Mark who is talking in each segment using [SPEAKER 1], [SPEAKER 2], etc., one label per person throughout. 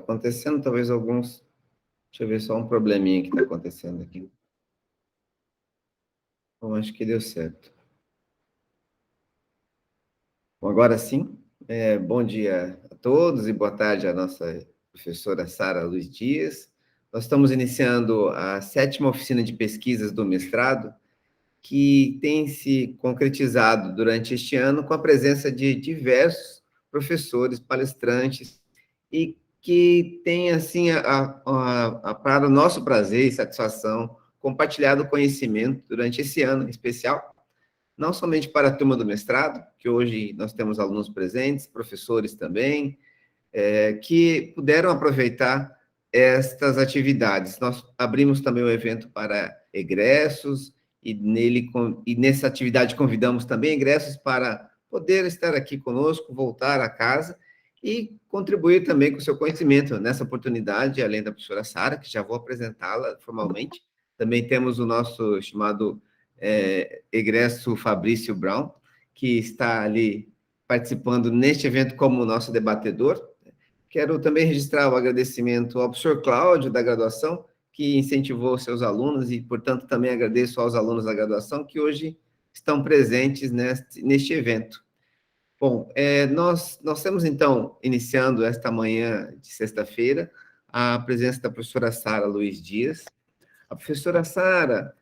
[SPEAKER 1] acontecendo, talvez alguns... Deixa eu ver só um probleminha que está acontecendo aqui. Bom, acho que deu certo. Bom, agora sim, bom dia a todos e boa tarde à nossa professora Sara Luiz Dias. Nós estamos iniciando a 7ª oficina de pesquisas do mestrado, que tem se concretizado durante este ano com a presença de diversos professores, palestrantes, e que tem, assim, para o nosso prazer e satisfação, compartilhado conhecimento durante esse ano em especial, não somente para a turma do mestrado, que hoje nós temos alunos presentes, professores também, que puderam aproveitar estas atividades. Nós abrimos também o evento para egressos, e nessa atividade convidamos também egressos para poder estar aqui conosco, voltar a casa e contribuir também com o seu conhecimento. Nessa oportunidade, além da professora Sara, que já vou apresentá-la formalmente, também temos o nosso chamado egresso Fabrício Brown, que está ali participando neste evento como nosso debatedor. Quero também registrar o agradecimento ao professor Cláudio, da graduação, que incentivou seus alunos, e, portanto, também agradeço aos alunos da graduação que hoje estão presentes neste evento. Bom, nós temos, então, iniciando esta manhã de sexta-feira, a presença da professora Sara Luiz Dias. A professora Sara,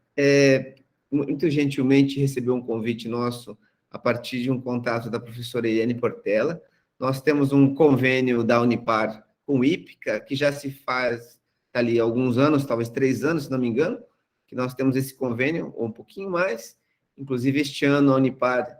[SPEAKER 1] muito gentilmente, recebeu um convite nosso a partir de um contato da professora Eliane Portela. Nós temos um convênio da Unipar com o IPCA, que já se faz ali há alguns anos, talvez 3 anos, se não me engano, que nós temos esse convênio, ou um pouquinho mais. Inclusive, este ano, a Unipar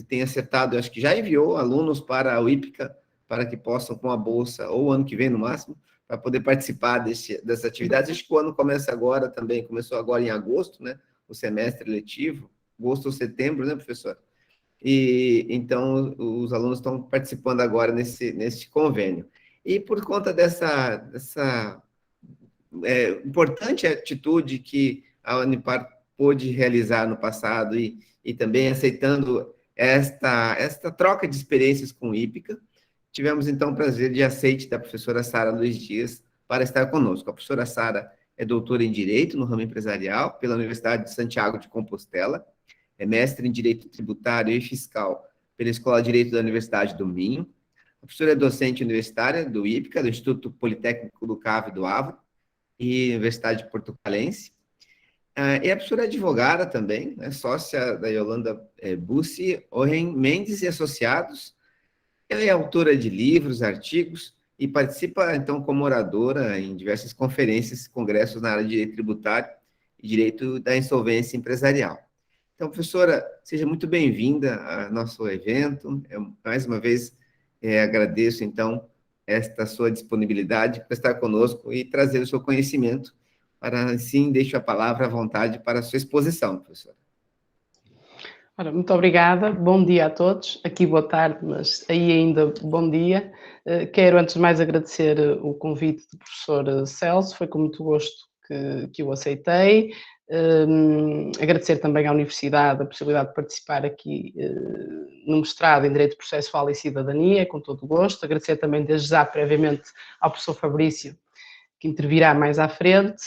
[SPEAKER 1] tem acertado, acho que já enviou alunos para o IPCA, para que possam, com a bolsa, ou ano que vem, no máximo, para poder participar dessas atividades. Acho que o ano começa agora também, começou agora em agosto, né? O semestre letivo, agosto ou setembro, né, professor? E então os alunos estão participando agora nesse convênio. E por conta dessa importante atitude que a Unipar pôde realizar no passado, e também aceitando esta troca de experiências com o IPCA, tivemos então o prazer de aceite da professora Sara Luiz Dias para estar conosco. A professora Sara é doutora em Direito no ramo empresarial pela Universidade de Santiago de Compostela, é mestre em Direito Tributário e Fiscal pela Escola de Direito da Universidade do Minho. A professora é docente universitária do IPCA, do Instituto Politécnico do Cabo e do Avro, e Universidade Portucalense. E a professora é advogada também, né, sócia da Yolanda Bussi, Orren Mendes e Associados. Ela é autora de livros, artigos, e participa, então, como oradora em diversas conferências e congressos na área de direito tributário e direito da insolvência empresarial. Então, professora, seja muito bem-vinda ao nosso evento. Mais uma vez, agradeço, então, esta sua disponibilidade para estar conosco e trazer o seu conhecimento. Para, assim, deixo a palavra à vontade para a sua exposição, professora.
[SPEAKER 2] Ora, muito obrigada, bom dia a todos, aqui boa tarde, mas aí ainda bom dia. Quero antes de mais agradecer o convite do professor Celso, foi com muito gosto que o aceitei. Agradecer também à Universidade a possibilidade de participar aqui no mestrado em Direito Processual e Cidadania, com todo o gosto. Agradecer também desde já previamente ao professor Fabrício, que intervirá mais à frente.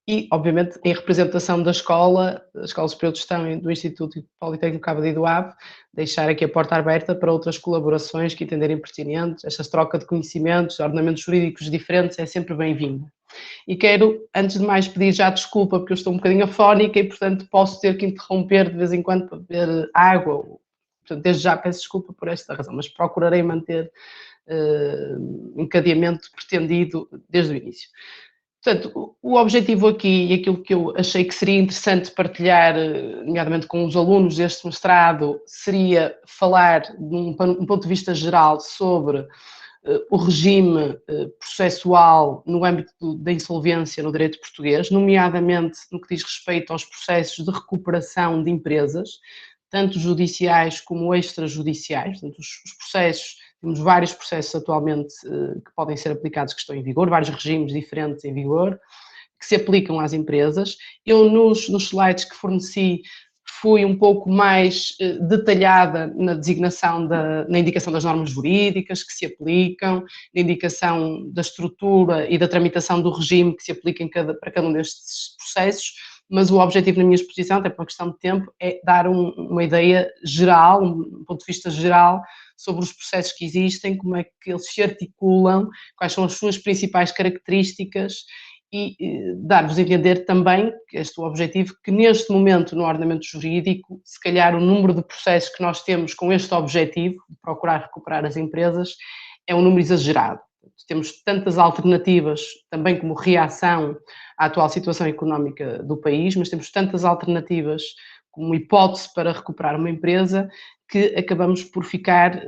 [SPEAKER 2] E, obviamente, em representação da Escola Superior de Gestão do Instituto Politécnico Cabo de Ave, deixar aqui a porta aberta para outras colaborações que entenderem pertinentes. Esta troca de conhecimentos, ordenamentos jurídicos diferentes é sempre bem-vinda. E quero, antes de mais, pedir já desculpa, porque eu estou um bocadinho afónica e, portanto, posso ter que interromper de vez em quando para beber água. Portanto, desde já peço desculpa por esta razão, mas procurarei manter encadeamento pretendido desde o início. Portanto, o objetivo aqui, e aquilo que eu achei que seria interessante partilhar, nomeadamente com os alunos deste mestrado, seria falar de um ponto de vista geral sobre o regime processual no âmbito da insolvência no direito português, nomeadamente no que diz respeito aos processos de recuperação de empresas, tanto judiciais como extrajudiciais. Portanto, os processos, temos vários processos atualmente que podem ser aplicados, que estão em vigor, vários regimes diferentes em vigor, que se aplicam às empresas. Eu, nos slides que forneci, fui um pouco mais detalhada na designação, na indicação das normas jurídicas que se aplicam, na indicação da estrutura e da tramitação do regime que se aplica para cada um destes processos, mas o objetivo na minha exposição, até por uma questão de tempo, é dar uma ideia geral, um ponto de vista geral, sobre os processos que existem, como é que eles se articulam, quais são as suas principais características e dar-vos a entender também, que este é o objetivo, que neste momento no ordenamento jurídico, se calhar o número de processos que nós temos com este objetivo, de procurar recuperar as empresas, é um número exagerado. Temos tantas alternativas, também como reação à atual situação económica do país, mas temos tantas alternativas como hipótese para recuperar uma empresa, que acabamos por ficar,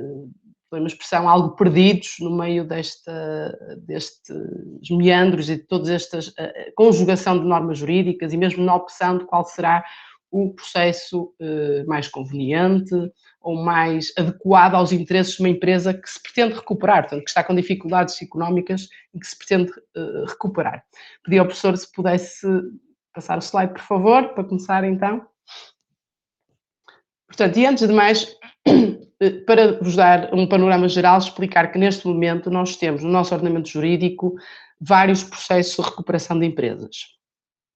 [SPEAKER 2] por uma expressão, algo perdidos no meio destes meandros e de toda esta conjugação de normas jurídicas e mesmo na opção de qual será o processo mais conveniente ou mais adequado aos interesses de uma empresa que se pretende recuperar, portanto, que está com dificuldades económicas e que se pretende recuperar. Pedi ao professor se pudesse passar o slide, por favor, para começar então. Portanto, e antes de mais, para vos dar um panorama geral, explicar que neste momento nós temos no nosso ordenamento jurídico vários processos de recuperação de empresas.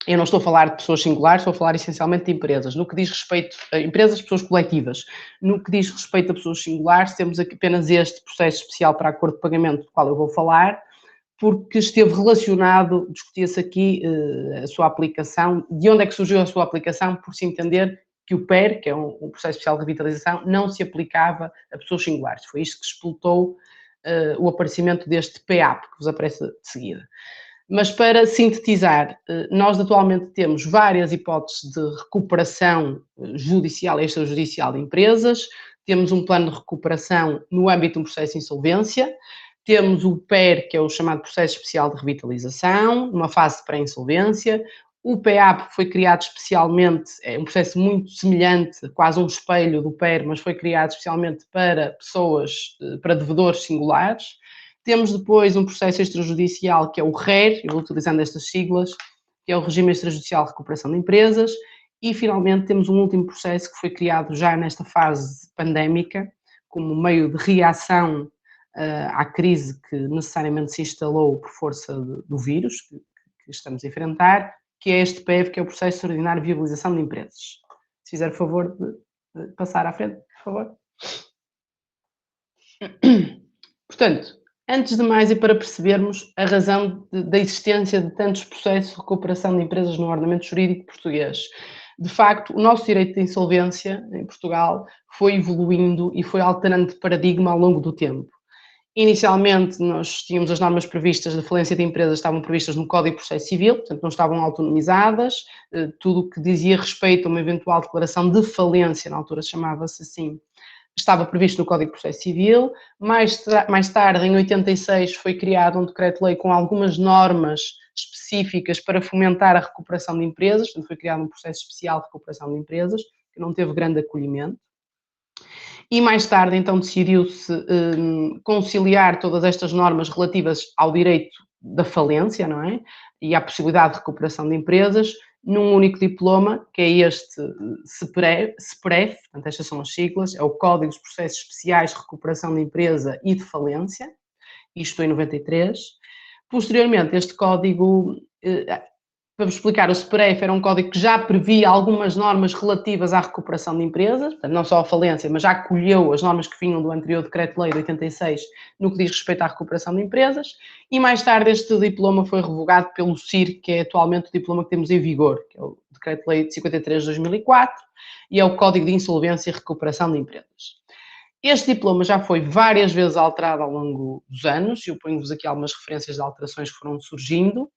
[SPEAKER 2] Eu não estou a falar de pessoas singulares, estou a falar essencialmente de empresas. No que diz respeito a empresas, pessoas coletivas. No que diz respeito a pessoas singulares, temos aqui apenas este processo especial para acordo de pagamento, do qual eu vou falar, porque esteve relacionado, discutia-se aqui a sua aplicação, de onde é que surgiu a sua aplicação, por se entender que o PER, que é um processo especial de revitalização, não se aplicava a pessoas singulares. Foi isto que explotou o aparecimento deste PEAP, que vos aparece de seguida. Mas para sintetizar, nós atualmente temos várias hipóteses de recuperação judicial e extrajudicial de empresas, temos um plano de recuperação no âmbito de um processo de insolvência, temos o PER, que é o chamado Processo Especial de Revitalização, numa fase de pré-insolvência. O PEAP foi criado especialmente, é um processo muito semelhante, quase um espelho do PER, mas foi criado especialmente para pessoas, para devedores singulares. Temos depois um processo extrajudicial, que é o RER, eu vou utilizando estas siglas, que é o Regime Extrajudicial de Recuperação de Empresas. E, finalmente, temos um último processo que foi criado já nesta fase pandémica, como meio de reação à crise que necessariamente se instalou por força do vírus que estamos a enfrentar, que é este PEV, que é o Processo Extraordinário de Viabilização de Empresas. Se fizer o favor de passar à frente, por favor. Portanto, antes de mais, e para percebermos a razão da existência de tantos processos de recuperação de empresas no ordenamento jurídico português. De facto, o nosso direito de insolvência em Portugal foi evoluindo e foi alterando de paradigma ao longo do tempo. Inicialmente, nós tínhamos as normas previstas de falência de empresas, estavam previstas no Código de Processo Civil, portanto não estavam autonomizadas, tudo o que dizia respeito a uma eventual declaração de falência, na altura chamava-se assim, estava previsto no Código de Processo Civil. Mais tarde, em 86, foi criado um decreto-lei com algumas normas específicas para fomentar a recuperação de empresas, portanto foi criado um processo especial de recuperação de empresas, que não teve grande acolhimento. E mais tarde, então, decidiu-se conciliar todas estas normas relativas ao direito da falência, não é? E à possibilidade de recuperação de empresas, num único diploma, que é este SPREF, portanto, estas são as siglas, é o Código dos Processos Especiais de Recuperação de Empresa e de Falência, isto em 93. Posteriormente, este código, para vos explicar, o SPREF era um código que já previa algumas normas relativas à recuperação de empresas, portanto, não só à falência, mas já acolheu as normas que vinham do anterior Decreto-Lei de 86 no que diz respeito à recuperação de empresas, e mais tarde este diploma foi revogado pelo CIR, que é atualmente o diploma que temos em vigor, que é o Decreto-Lei de 53 de 2004, e é o Código de Insolvência e Recuperação de Empresas. Este diploma já foi várias vezes alterado ao longo dos anos, e eu ponho-vos aqui algumas referências de alterações que foram surgindo,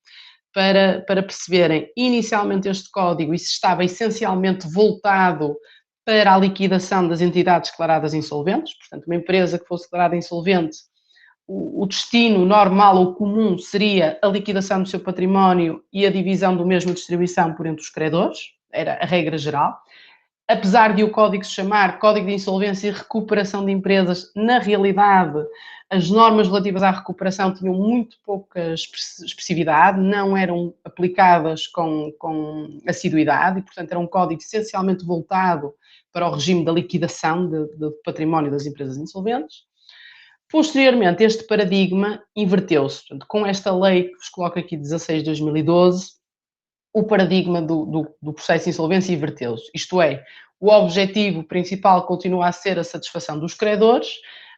[SPEAKER 2] para perceberem, inicialmente este código estava essencialmente voltado para a liquidação das entidades declaradas insolventes, portanto, uma empresa que fosse declarada insolvente, o destino normal ou comum seria a liquidação do seu património e a divisão do mesmo distribuição por entre os credores, era a regra geral. apesar de o código se chamar Código de Insolvência e Recuperação de Empresas, na realidade as normas relativas à recuperação tinham muito pouca expressividade, não eram aplicadas com assiduidade e, portanto, era um código essencialmente voltado para o regime da liquidação de património das empresas insolventes. Posteriormente, este paradigma inverteu-se. Portanto, com esta lei que vos coloco aqui, 16 de 2012, o paradigma do processo de insolvência inverteu-se. Isto é, o objetivo principal continua a ser a satisfação dos credores,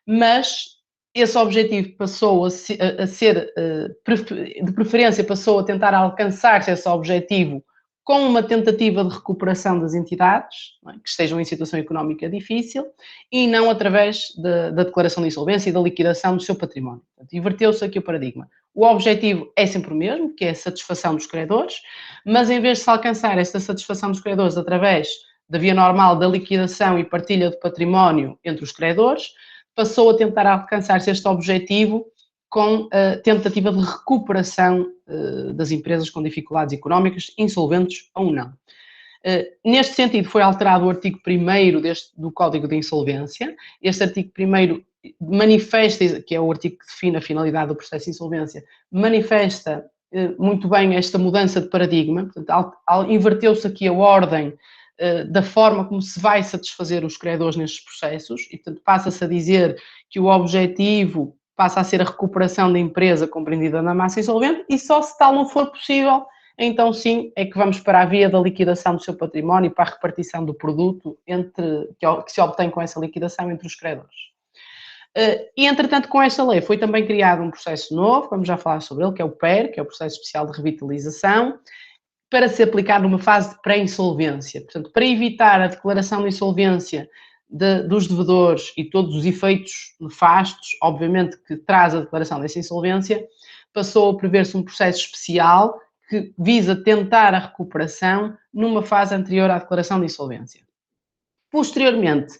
[SPEAKER 2] mas esse objetivo passou a ser, de preferência, passou a tentar alcançar-se esse objetivo com uma tentativa de recuperação das entidades, que estejam em situação económica difícil, e não através da declaração de insolvência e da liquidação do seu património. Portanto, inverteu-se aqui o paradigma. O objetivo é sempre o mesmo, que é a satisfação dos credores, mas em vez de se alcançar esta satisfação dos credores através da via normal da liquidação e partilha de património entre os credores, passou a tentar alcançar-se este objetivo com a tentativa de recuperação das empresas com dificuldades económicas, insolventes ou não. Neste sentido, foi alterado o artigo 1º do Código de Insolvência. Este artigo 1º manifesta, que é o artigo que define a finalidade do processo de insolvência, manifesta muito bem esta mudança de paradigma. Portanto, inverteu-se aqui a ordem da forma como se vai satisfazer os credores nestes processos e, portanto, passa-se a dizer que o objetivo passa a ser a recuperação da empresa compreendida na massa insolvente e só se tal não for possível, então sim, é que vamos para a via da liquidação do seu património e para a repartição do produto que se obtém com essa liquidação entre os credores. E, entretanto, com esta lei foi também criado um processo novo, vamos já falar sobre ele, que é o PER, que é o Processo Especial de Revitalização, para ser aplicado numa fase de pré-insolvência. Portanto, para evitar a declaração de insolvência dos devedores e todos os efeitos nefastos, obviamente, que traz a declaração dessa insolvência, passou a prever-se um processo especial que visa tentar a recuperação numa fase anterior à declaração de insolvência. Posteriormente,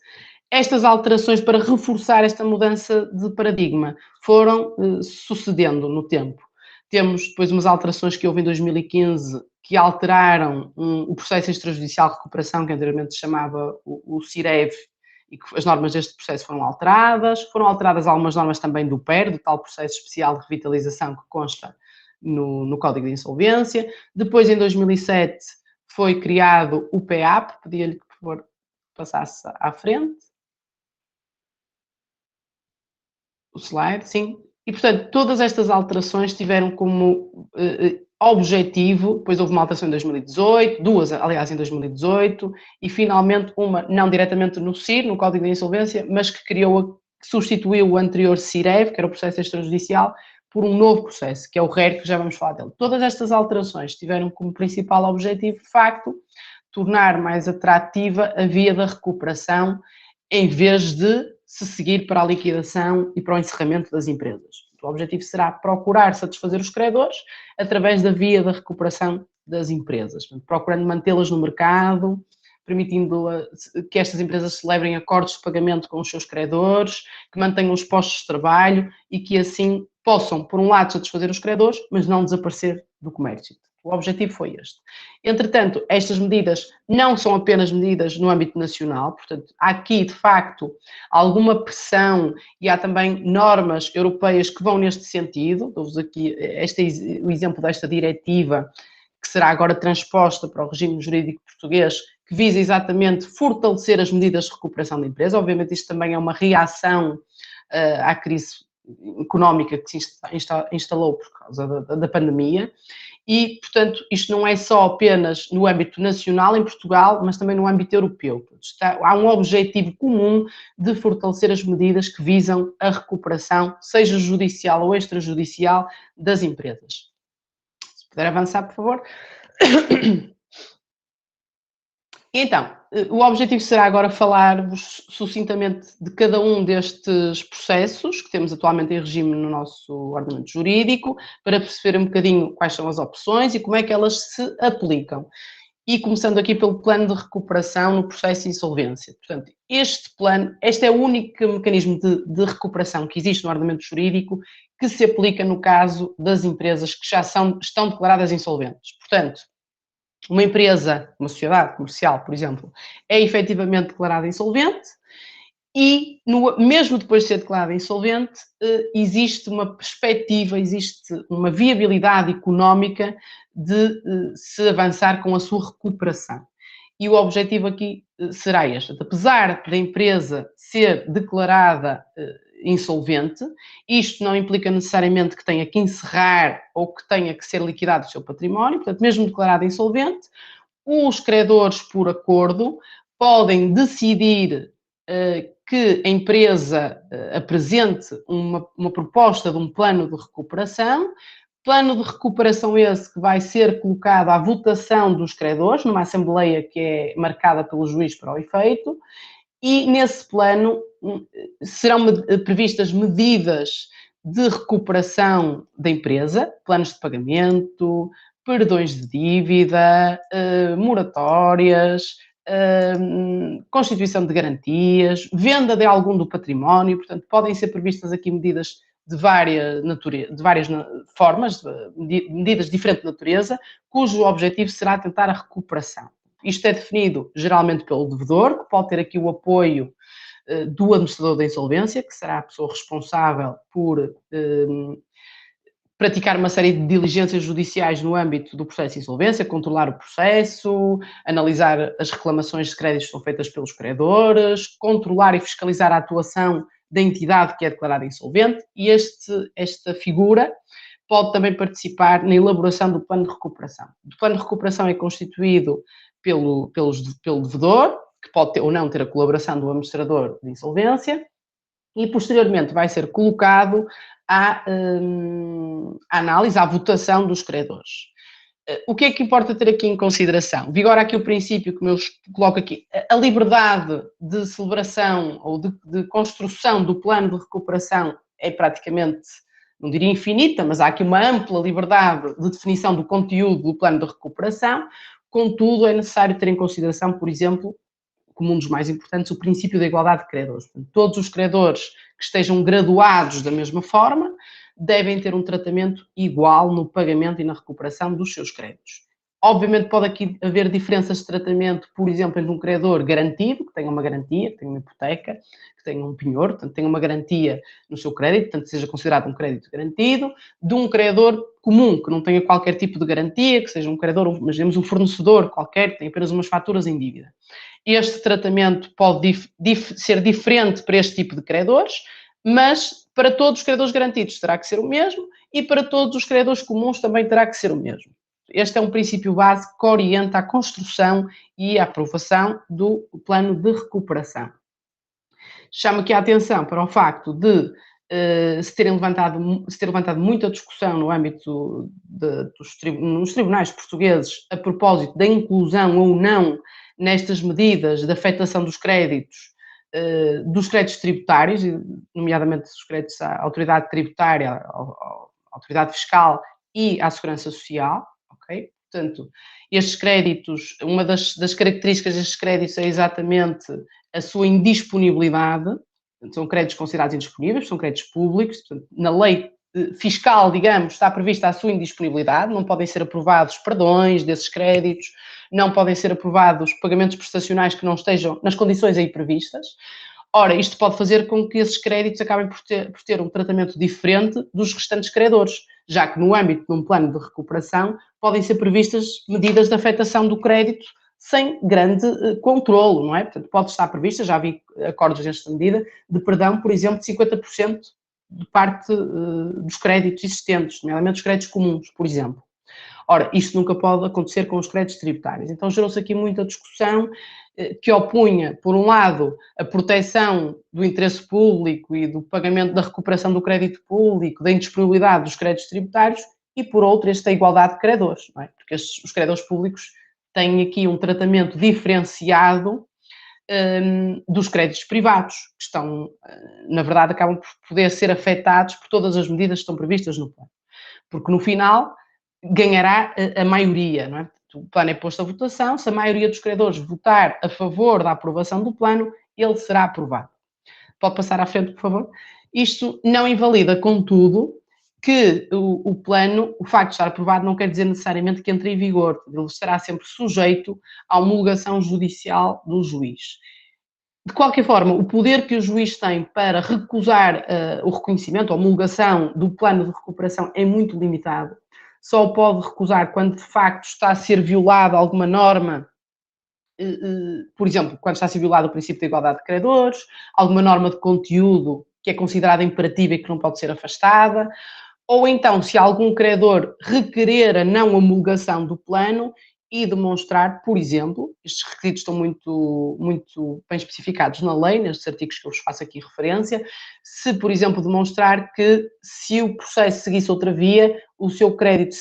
[SPEAKER 2] estas alterações para reforçar esta mudança de paradigma foram sucedendo no tempo. Temos depois umas alterações que houve em 2015 que alteraram o processo extrajudicial de recuperação, que anteriormente se chamava o CIREV, e que as normas deste processo foram alteradas algumas normas também do PER, do tal processo especial de revitalização que consta no Código de Insolvência. Depois, em 2007, foi criado o PEAP, pedia-lhe que, por favor, passasse à frente. O slide, sim. E, portanto, todas estas alterações tiveram como objetivo, depois houve uma alteração em 2018, duas, aliás, em 2018, e finalmente uma, não diretamente no CIR, no Código de Insolvência, mas que substituiu o anterior CIREV, que era o processo extrajudicial, por um novo processo, que é o RER, que já vamos falar dele. Todas estas alterações tiveram como principal objetivo, de facto, tornar mais atrativa a via da recuperação, em vez de se seguir para a liquidação e para o encerramento das empresas. O objetivo será procurar satisfazer os credores através da via da recuperação das empresas, procurando mantê-las no mercado, permitindo que estas empresas celebrem acordos de pagamento com os seus credores, que mantenham os postos de trabalho e que assim possam, por um lado, satisfazer os credores, mas não desaparecer do comércio. O objetivo foi este. Entretanto, estas medidas não são apenas medidas no âmbito nacional, portanto, há aqui, de facto, alguma pressão e há também normas europeias que vão neste sentido. Dou-vos aqui o exemplo desta diretiva, que será agora transposta para o regime jurídico português, que visa exatamente fortalecer as medidas de recuperação da empresa. Obviamente, isto também é uma reação à crise económica que se instalou por causa da pandemia. E, portanto, isto não é só apenas no âmbito nacional, em Portugal, mas também no âmbito europeu. Há um objetivo comum de fortalecer as medidas que visam a recuperação, seja judicial ou extrajudicial, das empresas. Se puder avançar, por favor. Então, o objetivo será agora falar-vos sucintamente de cada um destes processos que temos atualmente em regime no nosso ordenamento jurídico, para perceber um bocadinho quais são as opções e como é que elas se aplicam. E começando aqui pelo plano de recuperação no processo de insolvência. Portanto, este é o único mecanismo de recuperação que existe no ordenamento jurídico que se aplica no caso das empresas que já estão declaradas insolventes. Portanto, uma empresa, uma sociedade comercial, por exemplo, é efetivamente declarada insolvente e, mesmo depois de ser declarada insolvente, existe uma perspectiva, existe uma viabilidade económica de se avançar com a sua recuperação. E o objetivo aqui será este. Apesar da empresa ser declarada insolvente, isto não implica necessariamente que tenha que encerrar ou que tenha que ser liquidado o seu património. Portanto, mesmo declarada insolvente, os credores, por acordo, podem decidir que a empresa apresente uma proposta de um plano de recuperação. Plano de recuperação esse que vai ser colocado à votação dos credores, numa assembleia que é marcada pelo juiz para o efeito, e nesse plano serão previstas medidas de recuperação da empresa, planos de pagamento, perdões de dívida, moratórias, constituição de garantias, venda de algum do património. Portanto, podem ser previstas aqui medidas de várias formas, medidas de diferente natureza, cujo objetivo será tentar a recuperação. Isto é definido geralmente pelo devedor, que pode ter aqui o apoio do administrador da insolvência, que será a pessoa responsável por praticar uma série de diligências judiciais no âmbito do processo de insolvência, controlar o processo, analisar as reclamações de créditos que são feitas pelos credores, controlar e fiscalizar a atuação da entidade que é declarada insolvente, e esta figura pode também participar na elaboração do plano de recuperação. O plano de recuperação é constituído pelo devedor, que pode ter, ou não ter a colaboração do administrador de insolvência, e posteriormente vai ser colocado à análise, à votação dos credores. O que é que importa ter aqui em consideração? Vigora aqui o princípio que eu coloco aqui. A liberdade de celebração ou de construção do plano de recuperação é praticamente, não diria infinita, mas há aqui uma ampla liberdade de definição do conteúdo do plano de recuperação. Contudo, é necessário ter em consideração, por exemplo, como um dos mais importantes, o princípio da igualdade de credores. Portanto, todos os credores que estejam graduados da mesma forma devem ter um tratamento igual no pagamento e na recuperação dos seus créditos. Obviamente pode aqui haver diferenças de tratamento, por exemplo, entre um credor garantido, que tenha uma garantia, que tenha uma hipoteca, que tenha um penhor, portanto, tenha uma garantia no seu crédito, portanto, seja considerado um crédito garantido, de um credor comum, que não tenha qualquer tipo de garantia, que seja um credor, imaginemos um fornecedor qualquer, que tenha apenas umas faturas em dívida. Este tratamento pode ser diferente para este tipo de credores, mas para todos os credores garantidos terá que ser o mesmo e para todos os credores comuns também terá que ser o mesmo. Este é um princípio básico que orienta a construção e a aprovação do plano de recuperação. Chamo aqui a atenção para o facto de se ter levantado muita discussão no âmbito nos tribunais portugueses a propósito da inclusão ou não nestas medidas de afetação dos créditos tributários, nomeadamente os créditos à autoridade tributária, à autoridade fiscal e à segurança social, ok? Portanto, estes créditos, uma das características destes créditos é exatamente a sua indisponibilidade. São créditos considerados indisponíveis, são créditos públicos, portanto, na lei fiscal, digamos, está prevista a sua indisponibilidade, não podem ser aprovados perdões desses créditos, não podem ser aprovados pagamentos prestacionais que não estejam nas condições aí previstas. Ora, isto pode fazer com que esses créditos acabem por ter um tratamento diferente dos restantes credores, já que no âmbito de um plano de recuperação podem ser previstas medidas de afetação do crédito sem grande controlo, não é? Portanto, pode estar prevista, já vi acordos nesta medida, de perdão, por exemplo, de 50% de parte dos créditos existentes, nomeadamente os créditos comuns, por exemplo. Ora, isto nunca pode acontecer com os créditos tributários. Então gerou-se aqui muita discussão que opunha, por um lado, a proteção do interesse público e do pagamento da recuperação do crédito público, da indisponibilidade dos créditos tributários, e por outro, esta igualdade de credores, não é? Porque os credores públicos têm aqui um tratamento diferenciado dos créditos privados, que estão, na verdade, acabam por poder ser afetados por todas as medidas que estão previstas no plano. Porque no final ganhará a maioria, não é? O plano é posto à votação, se a maioria dos credores votar a favor da aprovação do plano, ele será aprovado. Pode passar à frente, por favor. Isto não invalida, contudo, que o plano, o facto de estar aprovado, não quer dizer necessariamente que entre em vigor. Ele estará sempre sujeito à homologação judicial do juiz. De qualquer forma, o poder que o juiz tem para recusar o reconhecimento, a homologação do plano de recuperação é muito limitado. Só o pode recusar quando de facto está a ser violada alguma norma, por exemplo, quando está a ser violado o princípio da igualdade de credores, alguma norma de conteúdo que é considerada imperativa e que não pode ser afastada, ou então, se algum credor requerer a não homologação do plano e demonstrar, por exemplo, estes requisitos estão muito bem especificados na lei, nestes artigos que eu vos faço aqui referência, se, por exemplo, demonstrar que se o processo seguisse outra via, o seu crédito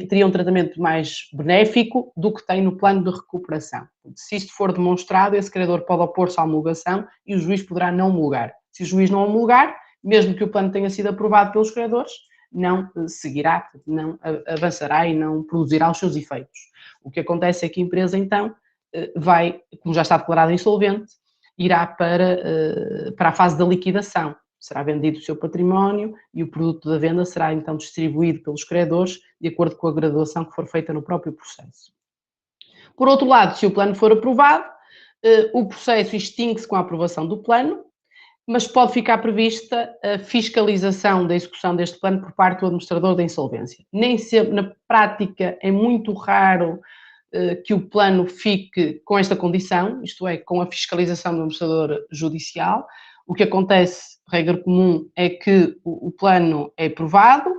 [SPEAKER 2] teria um tratamento mais benéfico do que tem no plano de recuperação. Se isto for demonstrado, esse credor pode opor-se à homologação e o juiz poderá não homologar. Se o juiz não homologar, mesmo que o plano tenha sido aprovado pelos credores, não seguirá, não avançará e não produzirá os seus efeitos. O que acontece é que a empresa, então, vai, como já está declarada insolvente, irá para a fase da liquidação. Será vendido o seu património e o produto da venda será, então, distribuído pelos credores de acordo com a graduação que for feita no próprio processo. Por outro lado, se o plano for aprovado, o processo extingue-se com a aprovação do plano, mas pode ficar prevista a fiscalização da execução deste plano por parte do administrador da insolvência. Nem sempre, na prática, é muito raro que o plano fique com esta condição, isto é, com a fiscalização do administrador judicial. O que acontece, regra comum, é que o plano é aprovado,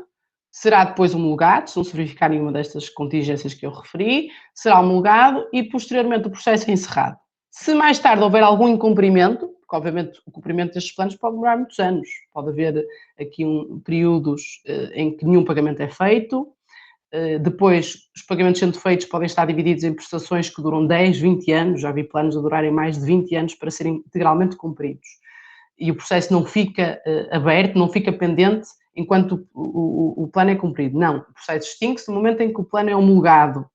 [SPEAKER 2] será depois homologado, se não se verificar nenhuma destas contingências que eu referi, será homologado e, posteriormente, o processo é encerrado. Se mais tarde houver algum incumprimento, porque obviamente o cumprimento destes planos pode demorar muitos anos, pode haver aqui períodos em que nenhum pagamento é feito, depois os pagamentos sendo feitos podem estar divididos em prestações que duram 10, 20 anos, já vi planos a durarem mais de 20 anos para serem integralmente cumpridos. E o processo não fica aberto, não fica pendente enquanto o plano é cumprido. Não, o processo extingue-se no momento em que o plano é homologado.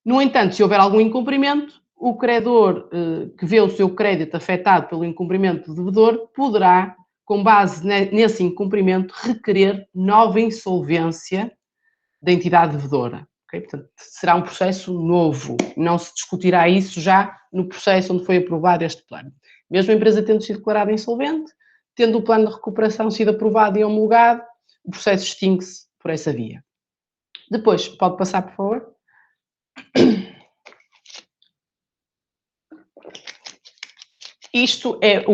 [SPEAKER 2] No entanto, se houver algum incumprimento, o credor que vê o seu crédito afetado pelo incumprimento do devedor poderá, com base nesse incumprimento, requerer nova insolvência da entidade devedora. Okay? Portanto, será um processo novo, não se discutirá isso já no processo onde foi aprovado este plano. Mesmo a empresa tendo sido declarada insolvente, tendo o plano de recuperação sido aprovado e homologado, o processo extingue-se por essa via. Depois, pode passar, por favor? Isto é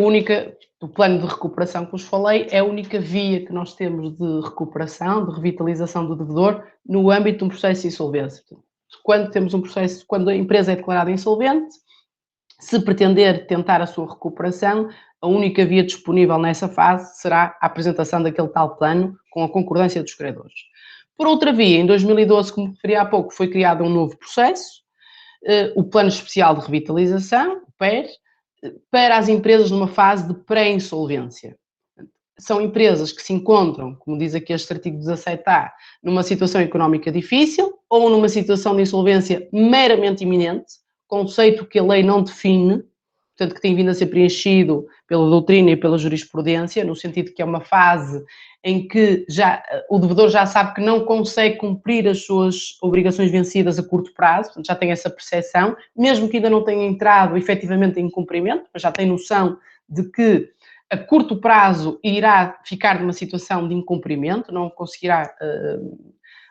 [SPEAKER 2] o plano de recuperação que vos falei, é a única via que nós temos de recuperação, de revitalização do devedor no âmbito de um processo de insolvência. Quando a empresa é declarada insolvente, se pretender tentar a sua recuperação, a única via disponível nessa fase será a apresentação daquele tal plano com a concordância dos credores. Por outra via, em 2012, como referi há pouco, foi criado um novo processo, o Plano Especial de Revitalização, o PER, para as empresas numa fase de pré-insolvência. São empresas que se encontram, como diz aqui este artigo 17A, numa situação económica difícil ou numa situação de insolvência meramente iminente, conceito que a lei não define, portanto que tem vindo a ser preenchido pela doutrina e pela jurisprudência, no sentido que é uma fase em que o devedor já sabe que não consegue cumprir as suas obrigações vencidas a curto prazo, portanto já tem essa percepção, mesmo que ainda não tenha entrado efetivamente em cumprimento, mas já tem noção de que a curto prazo irá ficar numa situação de incumprimento, não conseguirá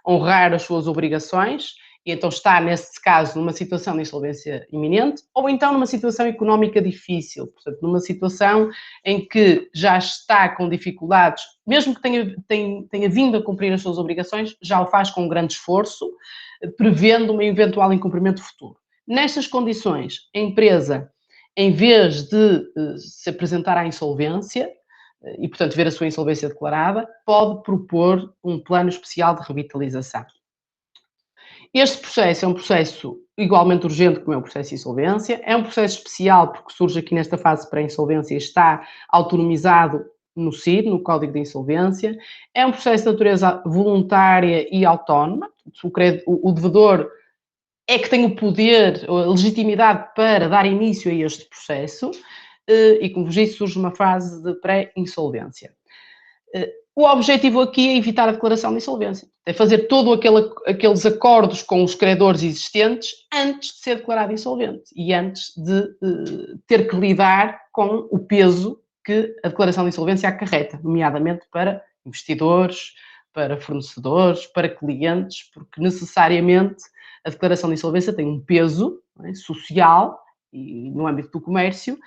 [SPEAKER 2] honrar as suas obrigações, e então está, nesse caso, numa situação de insolvência iminente, ou então numa situação económica difícil, portanto, numa situação em que já está com dificuldades, mesmo que tenha vindo a cumprir as suas obrigações, já o faz com um grande esforço, prevendo um eventual incumprimento futuro. Nestas condições, a empresa, em vez de se apresentar à insolvência, e, portanto, ver a sua insolvência declarada, pode propor um plano especial de revitalização. Este processo é um processo igualmente urgente como é o processo de insolvência, é um processo especial porque surge aqui nesta fase pré-insolvência e está autonomizado no CID, no Código de Insolvência, é um processo de natureza voluntária e autónoma, o devedor é que tem o poder, a legitimidade para dar início a este processo e, como vos disse, surge uma fase de pré-insolvência. O objetivo aqui é evitar a declaração de insolvência. É fazer todos aqueles acordos com os credores existentes antes de ser declarado insolvente e antes de ter que lidar com o peso que a declaração de insolvência acarreta, nomeadamente para investidores, para fornecedores, para clientes, porque necessariamente a declaração de insolvência tem um peso, não é, social e no âmbito do comércio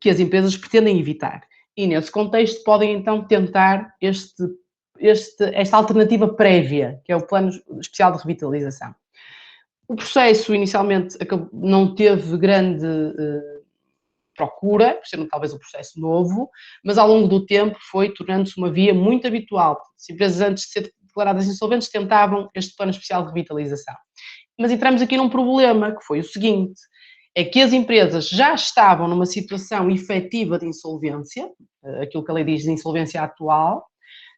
[SPEAKER 2] que as empresas pretendem evitar. E nesse contexto podem então tentar esta alternativa prévia, que é o Plano Especial de Revitalização. O processo inicialmente não teve grande procura, por ser talvez um processo novo, mas ao longo do tempo foi tornando-se uma via muito habitual. As empresas antes de ser declaradas insolventes tentavam este Plano Especial de Revitalização. Mas entramos aqui num problema, que foi o seguinte: é que as empresas já estavam numa situação efetiva de insolvência, aquilo que a lei diz de insolvência atual,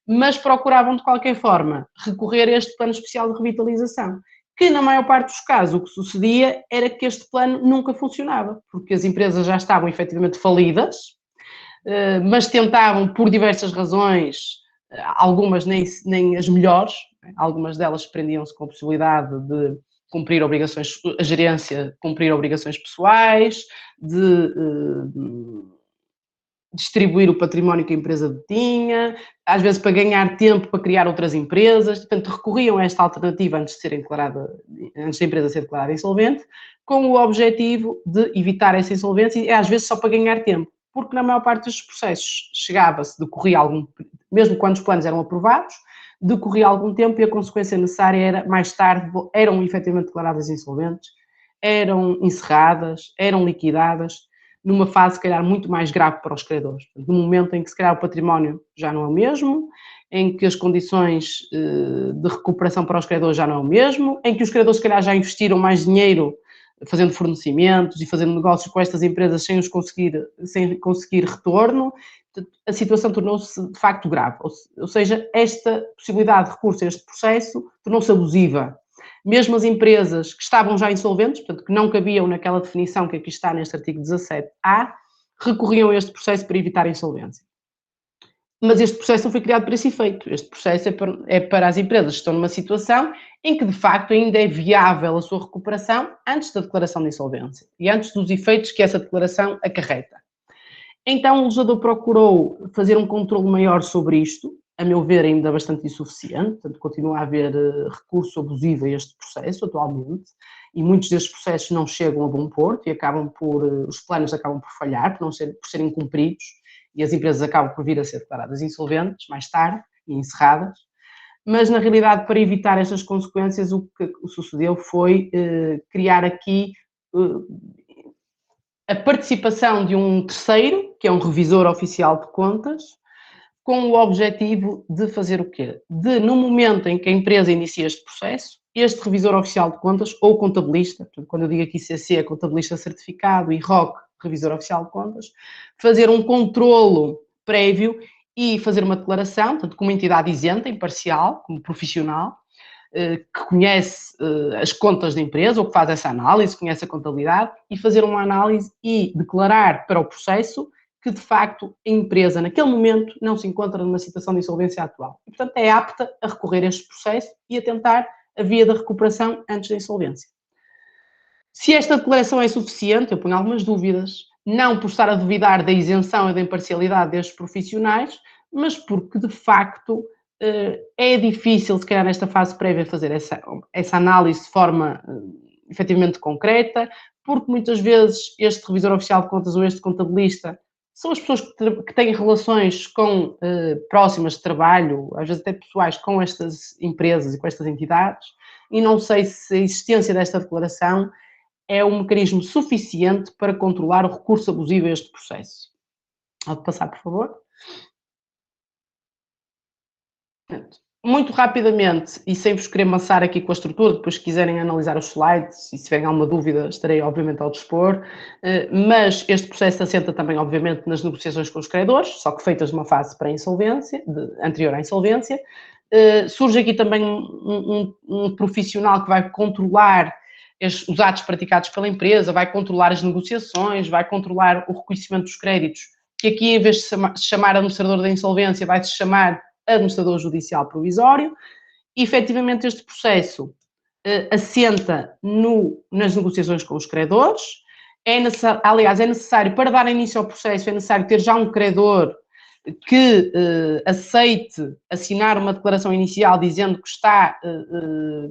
[SPEAKER 2] mas procuravam de qualquer forma recorrer a este plano especial de revitalização, que na maior parte dos casos o que sucedia era que este plano nunca funcionava, porque as empresas já estavam efetivamente falidas, mas tentavam por diversas razões, algumas nem as melhores, algumas delas prendiam-se com a possibilidade de cumprir obrigações, a gerência cumprir obrigações pessoais, de distribuir o património que a empresa tinha, às vezes para ganhar tempo para criar outras empresas, portanto recorriam a esta alternativa antes da empresa ser declarada insolvente, com o objetivo de evitar essa insolvência e às vezes só para ganhar tempo, porque na maior parte dos processos decorria mesmo quando os planos eram aprovados, decorria algum tempo e a consequência necessária era, mais tarde, eram efetivamente declaradas insolventes, eram encerradas, eram liquidadas, numa fase, se calhar, muito mais grave para os credores. No momento em que, se calhar, o património já não é o mesmo, em que as condições de recuperação para os credores já não é o mesmo, em que os credores, se calhar, já investiram mais dinheiro fazendo fornecimentos e fazendo negócios com estas empresas sem conseguir retorno, a situação tornou-se de facto grave. Ou seja, esta possibilidade de recurso a este processo tornou-se abusiva. Mesmo as empresas que estavam já insolventes, portanto, que não cabiam naquela definição que aqui está neste artigo 17A, recorriam a este processo para evitar a insolvência. Mas este processo não foi criado para esse efeito. Este processo é para as empresas que estão numa situação em que, de facto, ainda é viável a sua recuperação antes da declaração de insolvência e antes dos efeitos que essa declaração acarreta. Então, o legislador procurou fazer um controle maior sobre isto, a meu ver ainda bastante insuficiente, portanto continua a haver recurso abusivo a este processo atualmente, e muitos destes processos não chegam a bom porto e os planos acabam por falhar, por serem cumpridos, e as empresas acabam por vir a ser declaradas insolventes mais tarde e encerradas. Mas, na realidade, para evitar estas consequências, o que sucedeu foi criar aqui a participação de um terceiro, que é um revisor oficial de contas, com o objetivo de fazer o quê? De, no momento em que a empresa inicia este processo, este revisor oficial de contas, ou contabilista, portanto, quando eu digo aqui CC é contabilista certificado e ROC, revisor oficial de contas, fazer um controlo prévio e fazer uma declaração, portanto, como entidade isenta, imparcial, como profissional, que conhece as contas da empresa, ou que faz essa análise, conhece a contabilidade, e fazer uma análise e declarar para o processo que, de facto, a empresa, naquele momento, não se encontra numa situação de insolvência atual. E, portanto, é apta a recorrer a este processo e a tentar a via da recuperação antes da insolvência. Se esta declaração é suficiente, eu ponho algumas dúvidas, não por estar a duvidar da isenção e da imparcialidade destes profissionais, mas porque, de facto, é difícil, se calhar, nesta fase prévia, fazer essa análise de forma efetivamente concreta, porque muitas vezes este revisor oficial de contas ou este contabilista são as pessoas que têm relações próximas de trabalho, às vezes até pessoais, com estas empresas e com estas entidades, e não sei se a existência desta declaração é um mecanismo suficiente para controlar o recurso abusivo a este processo. Pode passar, por favor? Muito rapidamente, e sem vos querer amassar aqui com a estrutura, depois se quiserem analisar os slides, e se tiverem alguma dúvida estarei obviamente ao dispor, mas este processo assenta também obviamente nas negociações com os credores, só que feitas numa fase pré-insolvência, anterior à insolvência. Surge aqui também um profissional que vai controlar os atos praticados pela empresa, vai controlar as negociações, vai controlar o reconhecimento dos créditos, que aqui em vez de se chamar administrador da insolvência vai-se chamar administrador judicial provisório. E, efetivamente, este processo assenta nas negociações com os credores. Aliás, é necessário, para dar início ao processo, é necessário ter já um credor que aceite assinar uma declaração inicial dizendo que está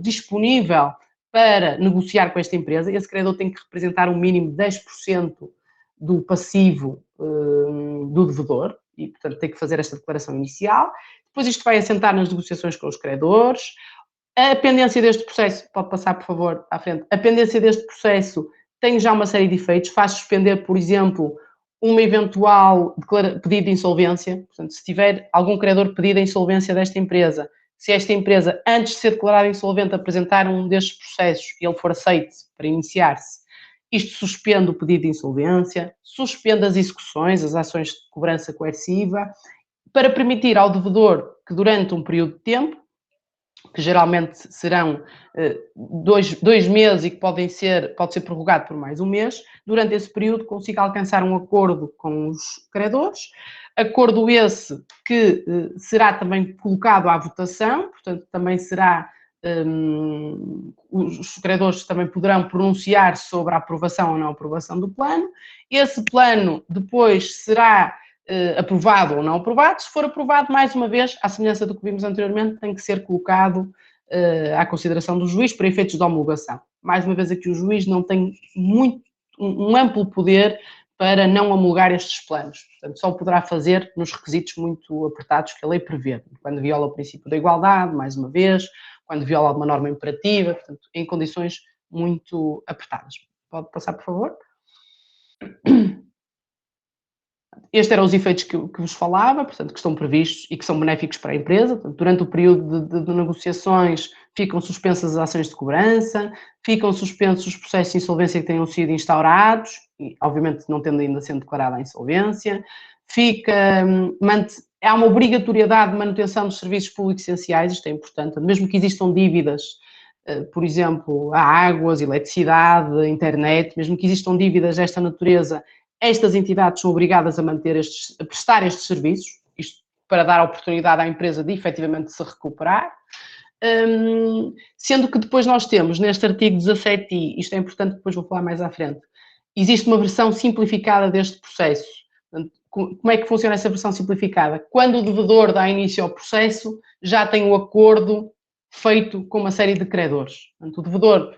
[SPEAKER 2] disponível para negociar com esta empresa. Esse credor tem que representar um mínimo de 10% do passivo do devedor e, portanto, tem que fazer esta declaração inicial. Depois isto vai assentar nas negociações com os credores. A pendência deste processo, pode passar, por favor, à frente, a pendência deste processo tem já uma série de efeitos, faz suspender, por exemplo, um eventual pedido de insolvência. Portanto, se tiver algum credor pedido a insolvência desta empresa, se esta empresa, antes de ser declarada insolvente, apresentar um destes processos e ele for aceito para iniciar-se, isto suspende o pedido de insolvência, suspende as execuções, as ações de cobrança coerciva, para permitir ao devedor que durante um período de tempo, que geralmente serão 2 meses e que pode ser prorrogado por mais um mês, durante esse período consiga alcançar um acordo com os credores, acordo esse que será também colocado à votação, portanto também será, os credores também poderão pronunciar sobre a aprovação ou não aprovação do plano. Esse plano depois será aprovado ou não aprovado. Se for aprovado, mais uma vez, à semelhança do que vimos anteriormente, tem que ser colocado à consideração do juiz para efeitos de homologação. Mais uma vez aqui o juiz não tem um amplo poder para não homologar estes planos. Portanto, só o poderá fazer nos requisitos muito apertados que a lei prevê. Quando viola o princípio da igualdade, mais uma vez, quando viola alguma norma imperativa, portanto, em condições muito apertadas. Pode passar, por favor? Estes eram os efeitos que vos falava, portanto, que estão previstos e que são benéficos para a empresa. Portanto, durante o período de negociações ficam suspensas as ações de cobrança, ficam suspensos os processos de insolvência que tenham sido instaurados, e obviamente não tendo ainda sido declarada a insolvência. Há uma obrigatoriedade de manutenção dos serviços públicos essenciais, isto é importante, mesmo que existam dívidas, por exemplo, a águas, eletricidade, internet, mesmo que existam dívidas desta natureza, estas entidades são obrigadas a prestar estes serviços, isto para dar a oportunidade à empresa de efetivamente se recuperar, sendo que depois nós temos neste artigo 17i, isto é importante, depois vou falar mais à frente, existe uma versão simplificada deste processo. Como é que funciona essa versão simplificada? Quando o devedor dá início ao processo, já tem o acordo feito com uma série de credores. Portanto, o devedor,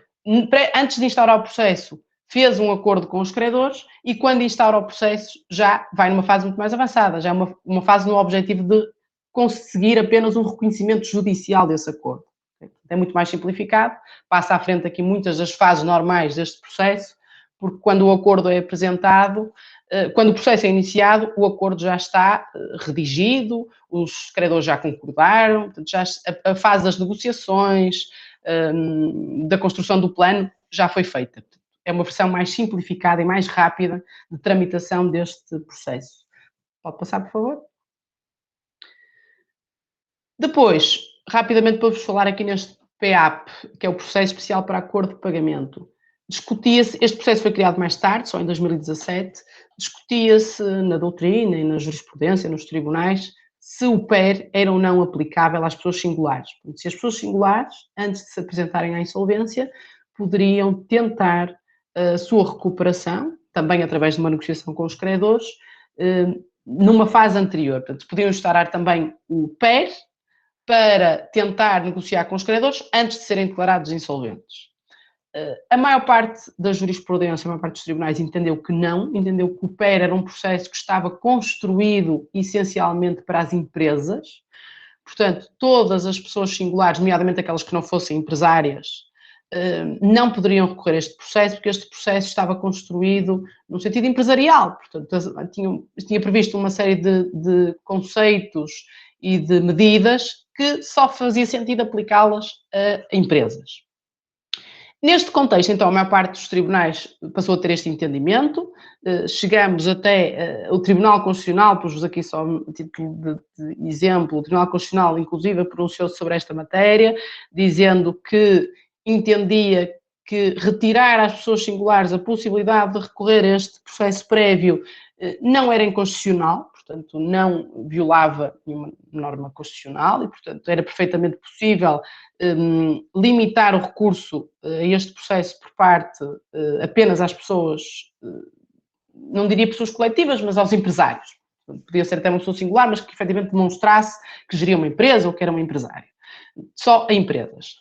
[SPEAKER 2] antes de instaurar o processo, fez um acordo com os credores e quando instaura o processo já vai numa fase muito mais avançada, já é uma fase no objetivo de conseguir apenas um reconhecimento judicial desse acordo. É muito mais simplificado, passa à frente aqui muitas das fases normais deste processo, porque quando o acordo é apresentado, quando o processo é iniciado, o acordo já está redigido, os credores já concordaram, portanto, já a fase das negociações, da construção do plano já foi feita. É uma versão mais simplificada e mais rápida de tramitação deste processo. Pode passar, por favor? Depois, rapidamente para vos falar aqui neste PAP, que é o Processo Especial para Acordo de Pagamento. Discutia-se, este processo foi criado mais tarde, só em 2017, discutia-se na doutrina e na jurisprudência, nos tribunais, se o PER era ou não aplicável às pessoas singulares. Se as pessoas singulares, antes de se apresentarem à insolvência, poderiam tentar a sua recuperação, também através de uma negociação com os credores, numa fase anterior. Portanto, podiam instaurar também o PER para tentar negociar com os credores antes de serem declarados insolventes. A maior parte da jurisprudência, a maior parte dos tribunais entendeu que não, entendeu que o PER era um processo que estava construído essencialmente para as empresas, portanto, todas as pessoas singulares, nomeadamente aquelas que não fossem empresárias, não poderiam recorrer a este processo, porque este processo estava construído no sentido empresarial, portanto, tinha previsto uma série de conceitos e de medidas que só fazia sentido aplicá-las a empresas. Neste contexto, então, a maior parte dos tribunais passou a ter este entendimento, chegamos até o Tribunal Constitucional, pus-vos aqui só um título de exemplo, o Tribunal Constitucional, inclusive, pronunciou-se sobre esta matéria, dizendo que entendia que retirar às pessoas singulares a possibilidade de recorrer a este processo prévio não era inconstitucional, portanto não violava nenhuma norma constitucional e, portanto, era perfeitamente possível limitar o recurso a este processo por parte apenas às pessoas, não diria pessoas coletivas, mas aos empresários. Podia ser até uma pessoa singular, mas que efetivamente demonstrasse que geria uma empresa ou que era um empresário. Só a empresas.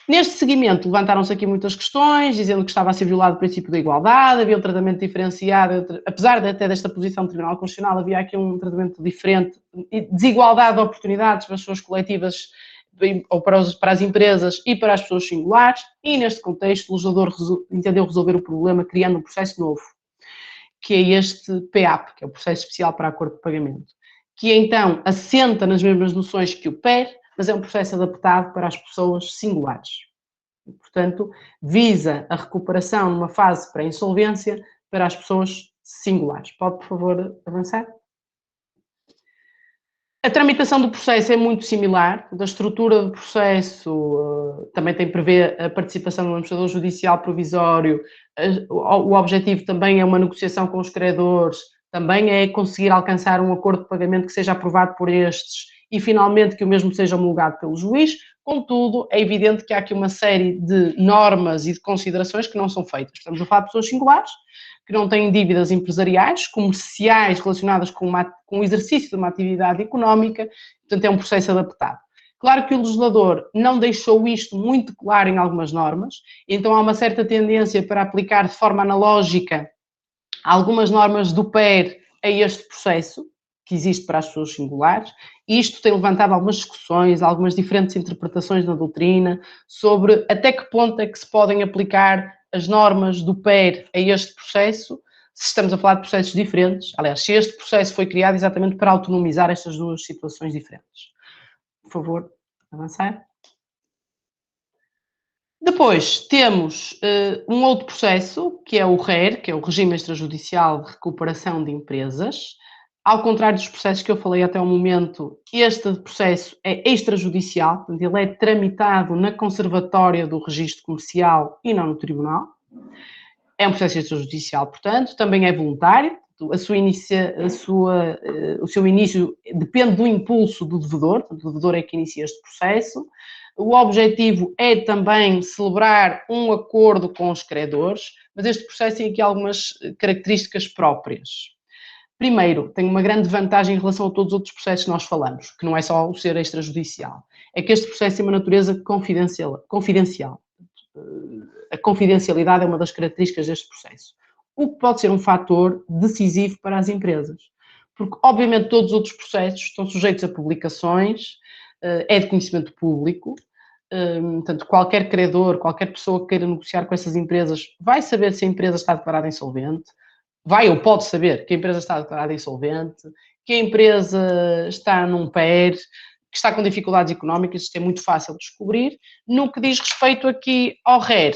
[SPEAKER 2] Neste seguimento, levantaram-se aqui muitas questões, dizendo que estava a ser violado o princípio da igualdade, havia um tratamento diferenciado, apesar de até desta posição do Tribunal Constitucional, havia aqui um tratamento diferente, desigualdade de oportunidades para as pessoas coletivas, ou para as empresas e para as pessoas singulares, e neste contexto o legislador entendeu resolver o problema criando um processo novo, que é este PEAP, que é o Processo Especial para Acordo de Pagamento, que então assenta nas mesmas noções que o PER, mas é um processo adaptado para as pessoas singulares. E, portanto, visa a recuperação numa fase pré-insolvência para as pessoas singulares. Pode, por favor, avançar? A tramitação do processo é muito similar, da estrutura do processo também tem prevê a participação do administrador judicial provisório, o objetivo também é uma negociação com os credores, também é conseguir alcançar um acordo de pagamento que seja aprovado por estes e finalmente que o mesmo seja homologado pelo juiz. Contudo, é evidente que há aqui uma série de normas e de considerações que não são feitas. Estamos a falar de pessoas singulares, que não têm dívidas empresariais, comerciais relacionadas com o exercício de uma atividade económica, portanto é um processo adaptado. Claro que o legislador não deixou isto muito claro em algumas normas, então há uma certa tendência para aplicar de forma analógica algumas normas do PER a este processo, que existe para as pessoas singulares, e isto tem levantado algumas discussões, algumas diferentes interpretações na doutrina, sobre até que ponto é que se podem aplicar as normas do PER a este processo, se estamos a falar de processos diferentes, aliás, se este processo foi criado exatamente para autonomizar estas duas situações diferentes. Por favor, avançar. Depois temos um outro processo, que é o RER, que é o Regime Extrajudicial de Recuperação de Empresas. Ao contrário dos processos que eu falei até o momento, este processo é extrajudicial, portanto, ele é tramitado na conservatória do registro comercial e não no tribunal. É um processo extrajudicial, portanto, também é voluntário, o seu início depende do impulso do devedor, portanto, o devedor é que inicia este processo. O objetivo é também celebrar um acordo com os credores, mas este processo tem aqui algumas características próprias. Primeiro, tem uma grande vantagem em relação a todos os outros processos que nós falamos, que não é só o ser extrajudicial. É que este processo tem uma natureza confidencial. A confidencialidade é uma das características deste processo, o que pode ser um fator decisivo para as empresas. Porque, obviamente, todos os outros processos estão sujeitos a publicações, é de conhecimento público, portanto, qualquer credor, qualquer pessoa que queira negociar com essas empresas vai saber se a empresa está declarada insolvente, vai ou pode saber que a empresa está declarada insolvente, que a empresa está num PER, que está com dificuldades económicas, isto é muito fácil de descobrir. No que diz respeito aqui ao RER,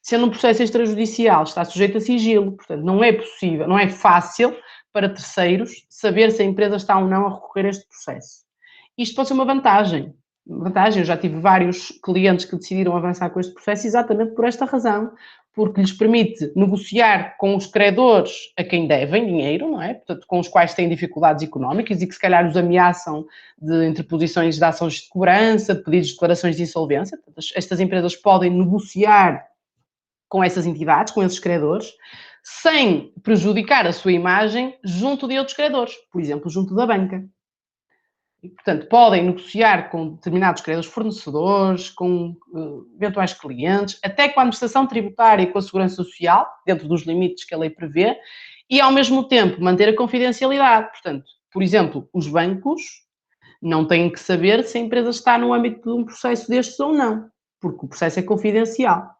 [SPEAKER 2] sendo um processo extrajudicial, está sujeito a sigilo, portanto, não é possível, não é fácil para terceiros saber se a empresa está ou não a recorrer a este processo. Isto pode ser uma vantagem. Eu já tive vários clientes que decidiram avançar com este processo exatamente por esta razão, porque lhes permite negociar com os credores a quem devem dinheiro, não é? Portanto, com os quais têm dificuldades económicas e que se calhar os ameaçam de interposições de ações de cobrança, de pedidos de declarações de insolvência. Portanto, estas empresas podem negociar com essas entidades, com esses credores, sem prejudicar a sua imagem junto de outros credores, por exemplo, junto da banca. E, portanto, podem negociar com determinados credores fornecedores, com eventuais clientes, até com a administração tributária e com a segurança social, dentro dos limites que a lei prevê, e, ao mesmo tempo, manter a confidencialidade. Portanto, por exemplo, os bancos não têm que saber se a empresa está no âmbito de um processo destes ou não, porque o processo é confidencial.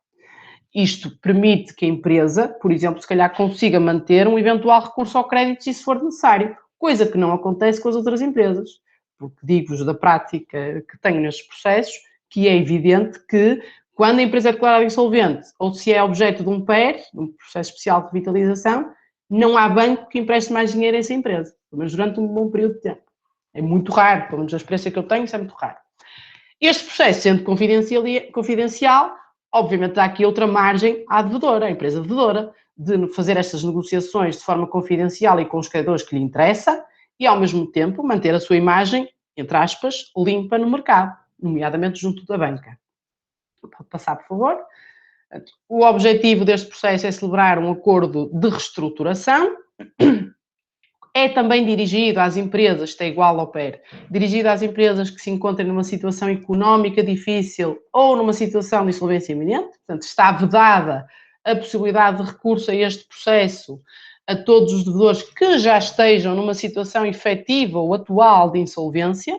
[SPEAKER 2] Isto permite que a empresa, por exemplo, se calhar consiga manter um eventual recurso ao crédito se isso for necessário, coisa que não acontece com as outras empresas. Porque digo-vos da prática que tenho nestes processos, que é evidente que quando a empresa é declarada insolvente ou se é objeto de um PER, um processo especial de revitalização, não há banco que empreste mais dinheiro a essa empresa, pelo menos durante um bom período de tempo. É muito raro, pelo menos a experiência que eu tenho, isso é muito raro. Este processo, sendo confidencial, obviamente dá aqui outra margem à devedora, à empresa devedora, de fazer estas negociações de forma confidencial e com os credores que lhe interessa, e, ao mesmo tempo, manter a sua imagem, entre aspas, limpa no mercado, nomeadamente junto da banca. Pode passar, por favor. O objetivo deste processo é celebrar um acordo de reestruturação. É também dirigido às empresas, está igual ao PER, dirigido às empresas que se encontrem numa situação económica difícil ou numa situação de insolvência iminente. Portanto, está vedada a possibilidade de recurso a este processo a todos os devedores que já estejam numa situação efetiva ou atual de insolvência,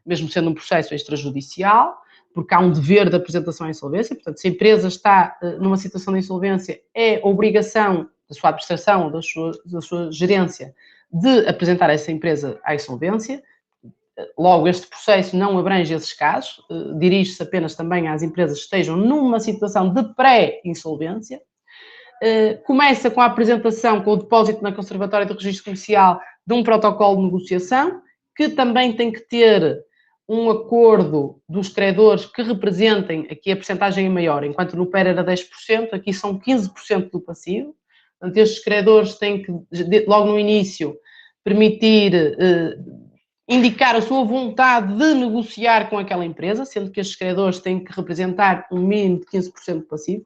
[SPEAKER 2] mesmo sendo um processo extrajudicial, porque há um dever de apresentação à insolvência. Portanto, se a empresa está numa situação de insolvência, é obrigação da sua administração ou da sua gerência de apresentar essa empresa à insolvência. Logo, este processo não abrange esses casos, dirige-se apenas também às empresas que estejam numa situação de pré-insolvência. Começa com a apresentação, com o depósito na Conservatória do Registro Comercial de um protocolo de negociação, que também tem que ter um acordo dos credores que representem, aqui a percentagem é maior, enquanto no PER era 10%, aqui são 15% do passivo. Portanto, estes credores têm que, logo no início, permitir, indicar a sua vontade de negociar com aquela empresa, sendo que estes credores têm que representar um mínimo de 15% do passivo.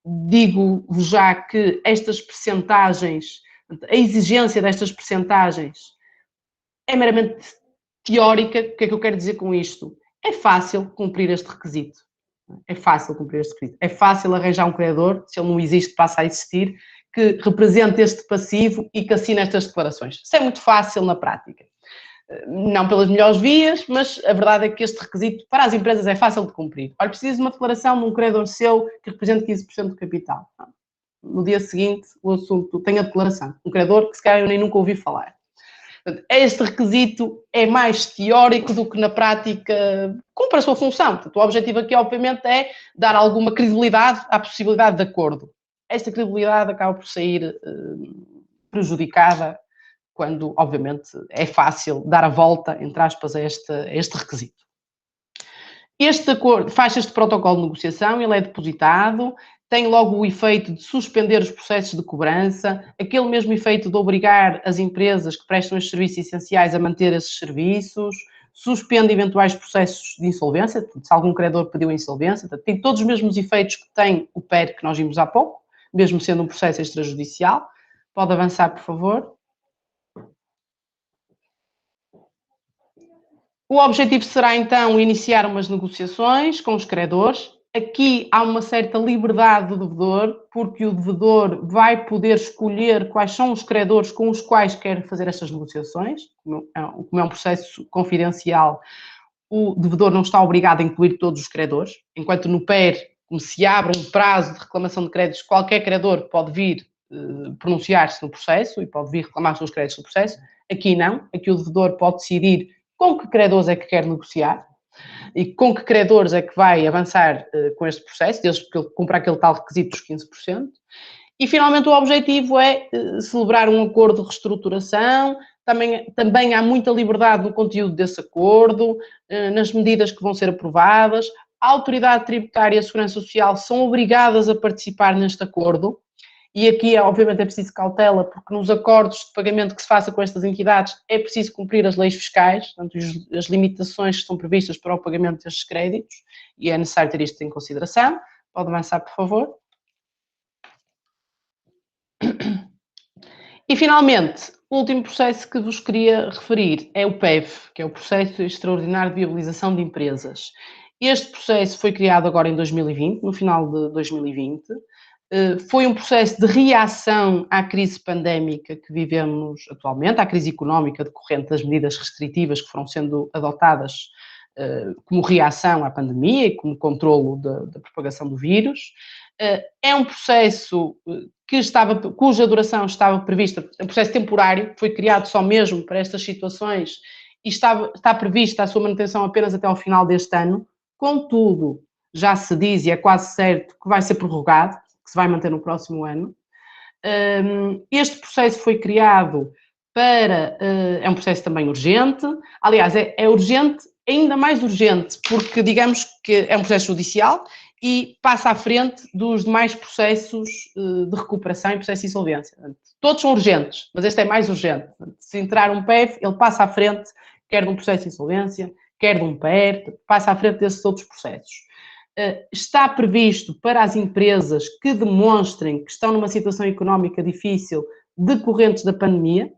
[SPEAKER 2] Digo-vos já que estas percentagens, a exigência destas percentagens é meramente teórica. O que é que eu quero dizer com isto? É fácil cumprir este requisito. É fácil cumprir este requisito. É fácil arranjar um credor, se ele não existe, passa a existir, que represente este passivo e que assine estas declarações. Isso é muito fácil na prática. Não pelas melhores vias, mas a verdade é que este requisito para as empresas é fácil de cumprir. Olha, preciso de uma declaração de um credor seu que represente 15% do capital. No dia seguinte, o assunto tem a declaração. Um credor que se calhar eu nem nunca ouvi falar. Este requisito é mais teórico do que na prática cumpre a sua função. Portanto, o objetivo aqui, obviamente, é dar alguma credibilidade à possibilidade de acordo. Esta credibilidade acaba por sair prejudicada quando, obviamente, é fácil dar a volta, entre aspas, a este requisito. Este acordo faz este protocolo de negociação, ele é depositado, tem logo o efeito de suspender os processos de cobrança, aquele mesmo efeito de obrigar as empresas que prestam estes serviços essenciais a manter esses serviços, suspende eventuais processos de insolvência, se algum credor pediu a insolvência, tem todos os mesmos efeitos que tem o PER que nós vimos há pouco, mesmo sendo um processo extrajudicial. Pode avançar, por favor. O objetivo será, então, iniciar umas negociações com os credores. Aqui há uma certa liberdade do devedor, porque o devedor vai poder escolher quais são os credores com os quais quer fazer estas negociações. Como é um processo confidencial, o devedor não está obrigado a incluir todos os credores, enquanto no PER, como se abre um prazo de reclamação de créditos, qualquer credor pode vir pronunciar-se no processo e pode vir reclamar os seus créditos no processo. Aqui não, aqui o devedor pode decidir com que credores é que quer negociar e com que credores é que vai avançar com este processo, desde que ele cumpra aquele tal requisito dos 15%. E, finalmente, o objetivo é celebrar um acordo de reestruturação. Também há muita liberdade no conteúdo desse acordo, nas medidas que vão ser aprovadas. A Autoridade Tributária e a Segurança Social são obrigadas a participar neste acordo. E aqui, obviamente, é preciso cautela, porque nos acordos de pagamento que se faça com estas entidades é preciso cumprir as leis fiscais, portanto, as limitações que estão previstas para o pagamento destes créditos, e é necessário ter isto em consideração. Pode avançar, por favor. E, finalmente, o último processo que vos queria referir é o PEV, que é o Processo Extraordinário de Viabilização de Empresas. Este processo foi criado agora em 2020, no final de 2020. Foi um processo de reação à crise pandémica que vivemos atualmente, à crise económica decorrente das medidas restritivas que foram sendo adotadas como reação à pandemia e como controlo da propagação do vírus. É um processo cuja duração estava prevista, um processo temporário, foi criado só mesmo para estas situações e está prevista a sua manutenção apenas até ao final deste ano. Contudo, já se diz e é quase certo que vai ser prorrogado, que se vai manter no próximo ano. Este processo foi criado é um processo também urgente. Aliás, é urgente, ainda mais urgente, porque digamos que é um processo judicial e passa à frente dos demais processos de recuperação e processo de insolvência. Todos são urgentes, mas este é mais urgente. Se entrar um PEF, ele passa à frente, quer de um processo de insolvência, quer de um PER, passa à frente desses outros processos. Está previsto para as empresas que demonstrem que estão numa situação económica difícil decorrentes da pandemia,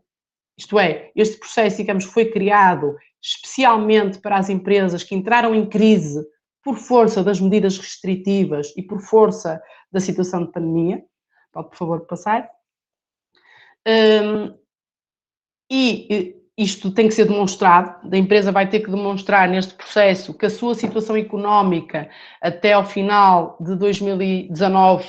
[SPEAKER 2] isto é, este processo, digamos, foi criado especialmente para as empresas que entraram em crise por força das medidas restritivas e por força da situação de pandemia. Pode, por favor, passar. E isto tem que ser demonstrado, a empresa vai ter que demonstrar neste processo que a sua situação económica até ao final de 2019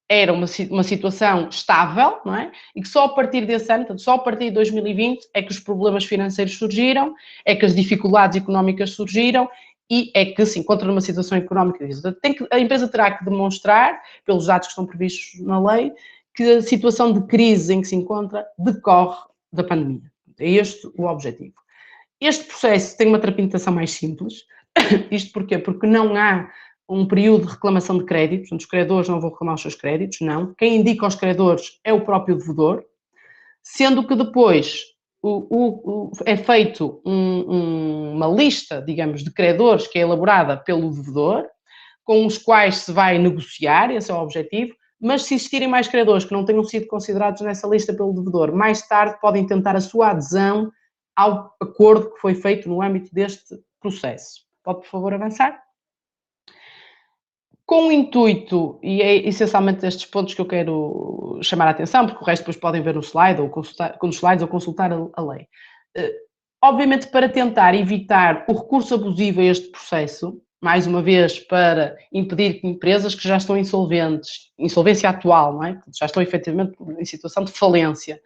[SPEAKER 2] era uma situação estável, não é? E que só a partir desse ano, portanto, só a partir de 2020 é que os problemas financeiros surgiram, é que as dificuldades económicas surgiram e é que se encontra numa situação económica. A empresa terá que demonstrar, pelos dados que estão previstos na lei, que a situação de crise em que se encontra decorre da pandemia. É este o objetivo. Este processo tem uma tramitação mais simples. Isto porquê? Porque não há um período de reclamação de créditos, os credores não vão reclamar os seus créditos, não. Quem indica aos credores é o próprio devedor, sendo que depois é feito uma lista, digamos, de credores que é elaborada pelo devedor, com os quais se vai negociar, esse é o objetivo, mas se existirem mais credores que não tenham sido considerados nessa lista pelo devedor, mais tarde podem tentar a sua adesão ao acordo que foi feito no âmbito deste processo. Pode, por favor, avançar? Com o intuito, e é essencialmente estes pontos que eu quero chamar a atenção, porque o resto depois podem ver no slide, ou consultar, nos slides, ou consultar a lei. Obviamente, para tentar evitar o recurso abusivo a este processo, mais uma vez, para impedir que empresas que já estão insolventes, insolvência atual, não é? Já estão efetivamente em situação de falência,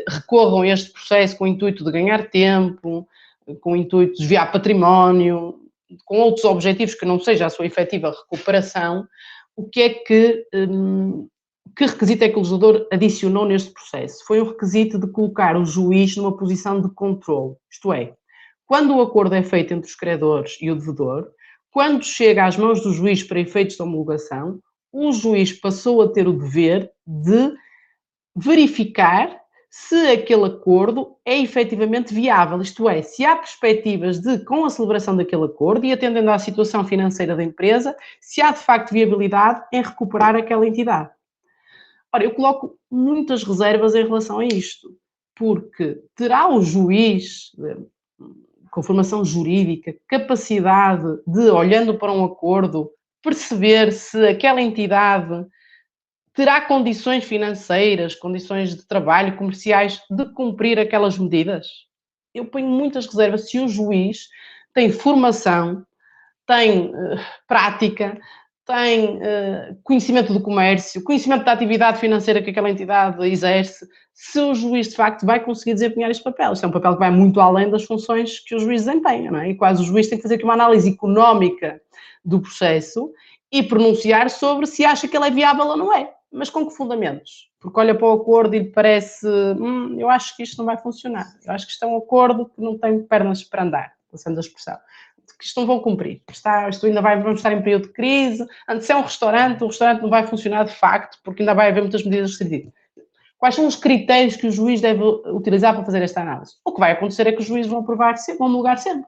[SPEAKER 2] recorram a este processo com o intuito de ganhar tempo, com o intuito de desviar património, com outros objetivos que não seja a sua efetiva recuperação, o que é que requisito é que o legislador adicionou neste processo? Foi o requisito de colocar o juiz numa posição de controle, isto é, quando o acordo é feito entre os credores e o devedor, quando chega às mãos do juiz para efeitos de homologação, o juiz passou a ter o dever de verificar se aquele acordo é efetivamente viável, isto é, se há perspectivas de, com a celebração daquele acordo e atendendo à situação financeira da empresa, se há de facto viabilidade em recuperar aquela entidade. Ora, eu coloco muitas reservas em relação a isto, porque terá o juiz, com formação jurídica, capacidade de, olhando para um acordo, perceber se aquela entidade terá condições financeiras, condições de trabalho, comerciais, de cumprir aquelas medidas? Eu ponho muitas reservas se o juiz tem formação, tem prática, tem conhecimento do comércio, conhecimento da atividade financeira que aquela entidade exerce, se o juiz de facto vai conseguir desempenhar este papel. Isto é um papel que vai muito além das funções que o juiz desempenha, não é? E quase o juiz tem que fazer aqui uma análise económica do processo e pronunciar sobre se acha que ele é viável ou não é. Mas com que fundamentos? Porque olha para o acordo e lhe parece, eu acho que isto não vai funcionar. Eu acho que isto é um acordo que não tem pernas para andar, passando a expressão. Que isto não vão cumprir. Isto ainda vamos estar em período de crise. Antes é um restaurante, o restaurante não vai funcionar de facto, porque ainda vai haver muitas medidas restritivas. Quais são os critérios que o juiz deve utilizar para fazer esta análise? O que vai acontecer é que os juízes vão aprovar sempre, vão homologar sempre.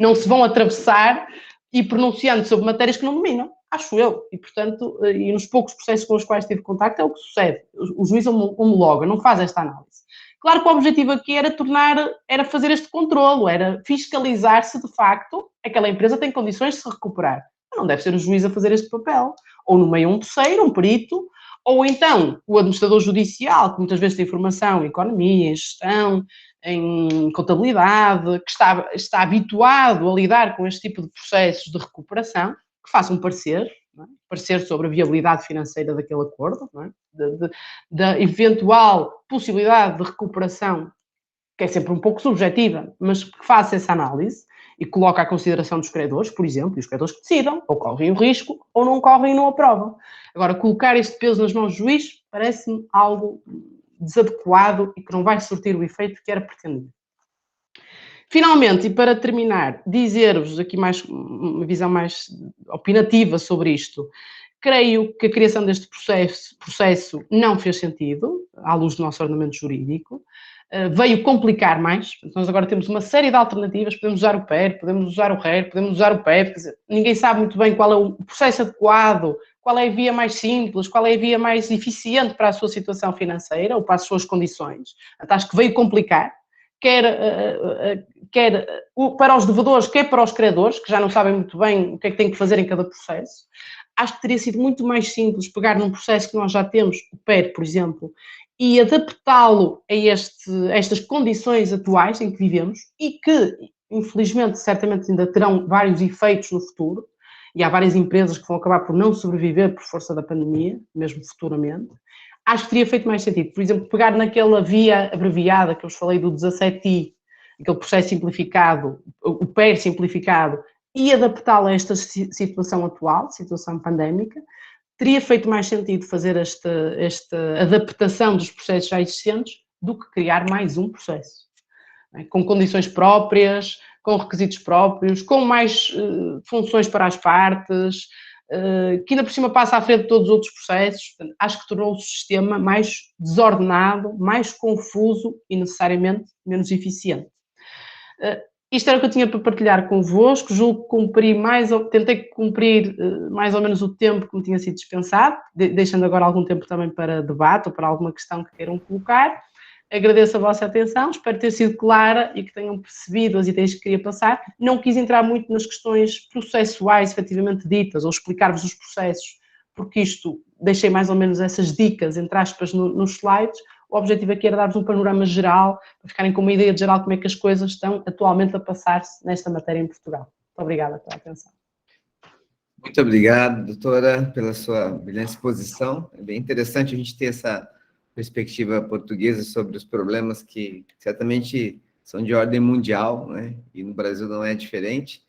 [SPEAKER 2] Não se vão atravessar e pronunciando sobre matérias que não dominam, acho eu. E, portanto, e nos poucos processos com os quais tive contacto é o que sucede. O juiz homologa, não faz esta análise. Claro que o objetivo aqui era fazer este controlo, era fiscalizar se de facto aquela empresa tem condições de se recuperar. Não deve ser o juiz a fazer este papel. Ou no meio um terceiro, um perito, ou então o administrador judicial, que muitas vezes tem formação em economia, em gestão, em contabilidade, que está habituado a lidar com este tipo de processos de recuperação, que faça um parecer, não é? Parecer sobre a viabilidade financeira daquele acordo, não é? Da eventual possibilidade de recuperação, que é sempre um pouco subjetiva, mas que faça essa análise e coloca à consideração dos credores, por exemplo, e os credores que decidam, ou correm o risco, ou não correm e não aprovam. Agora, colocar este peso nas mãos do juiz parece-me algo desadequado e que não vai surtir o efeito que era pretendido. Finalmente, e para terminar, dizer-vos aqui uma visão mais opinativa sobre isto. Creio que a criação deste processo não fez sentido, à luz do nosso ordenamento jurídico, veio complicar mais. Nós agora temos uma série de alternativas, podemos usar o PER, podemos usar o RER, podemos usar o PEP, quer dizer, ninguém sabe muito bem qual é o processo adequado, qual é a via mais simples, qual é a via mais eficiente para a sua situação financeira ou para as suas condições. Acho que veio complicar, quer para os devedores, quer para os credores, que já não sabem muito bem o que é que têm que fazer em cada processo. Acho que teria sido muito mais simples pegar num processo que nós já temos, o PER, por exemplo, e adaptá-lo a estas condições atuais em que vivemos e que, infelizmente, certamente ainda terão vários efeitos no futuro, e há várias empresas que vão acabar por não sobreviver por força da pandemia, mesmo futuramente. Acho que teria feito mais sentido, por exemplo, pegar naquela via abreviada que eu vos falei do 17i, aquele processo simplificado, o PER simplificado, e adaptá-la a esta situação atual, situação pandémica, teria feito mais sentido fazer esta adaptação dos processos já existentes do que criar mais um processo, com condições próprias, com requisitos próprios, com mais funções para as partes, que ainda por cima passa à frente de todos os outros processos. Acho que tornou o sistema mais desordenado, mais confuso e necessariamente menos eficiente. Isto era o que eu tinha para partilhar convosco. Julgo que tentei cumprir mais ou menos o tempo que me tinha sido dispensado, deixando agora algum tempo também para debate ou para alguma questão que queiram colocar. Agradeço a vossa atenção, espero ter sido clara e que tenham percebido as ideias que queria passar. Não quis entrar muito nas questões processuais efetivamente ditas ou explicar-vos os processos, porque isto deixei mais ou menos essas dicas, entre aspas, nos slides. O objetivo aqui era dar-vos um panorama geral, para ficarem com uma ideia de geral como é que as coisas estão atualmente a passar-se nesta matéria em Portugal. Muito obrigada pela atenção.
[SPEAKER 1] Muito obrigado, doutora, pela sua brilhante exposição. É bem interessante a gente ter essa perspectiva portuguesa sobre os problemas que certamente são de ordem mundial, né? E no Brasil não é diferente.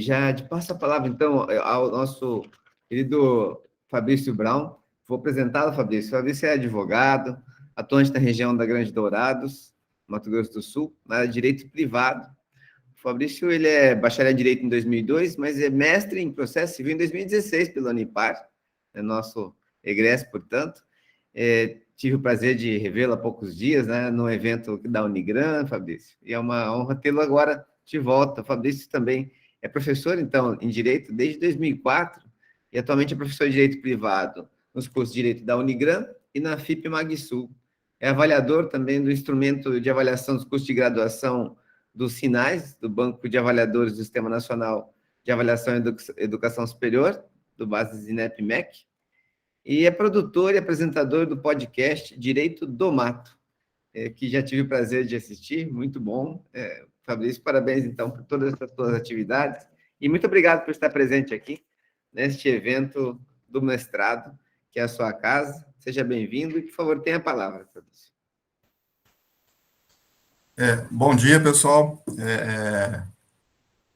[SPEAKER 1] Já te passo a palavra, então, ao nosso querido Fabrício Brown. Vou apresentá-lo, Fabrício. Fabrício é advogado, atuante na região da Grande Dourados, Mato Grosso do Sul, na área de direito privado. O Fabrício, ele é bacharel em Direito em 2002, mas é mestre em processo civil em 2016 pela Unipar, é nosso egresso, portanto. Tive o prazer de revê-lo há poucos dias, né, no evento da Unigran, Fabrício, e é uma honra tê-lo agora de volta. O Fabrício também é professor, então, em Direito desde 2004, e atualmente é professor de Direito Privado nos cursos de Direito da Unigran e na FIP Magsul. É avaliador também do instrumento de avaliação dos cursos de graduação dos SINAIS, do Banco de Avaliadores do Sistema Nacional de Avaliação e Educação Superior, do Bases INEP-MEC, e é produtor e apresentador do podcast Direito do Mato, que já tive o prazer de assistir, muito bom. Fabrício, parabéns, então, por todas essas suas atividades, e muito obrigado por estar presente aqui, neste evento do mestrado, que é a sua casa. Seja bem-vindo e, por favor, tenha a palavra, Fabrício.
[SPEAKER 3] Bom dia, pessoal.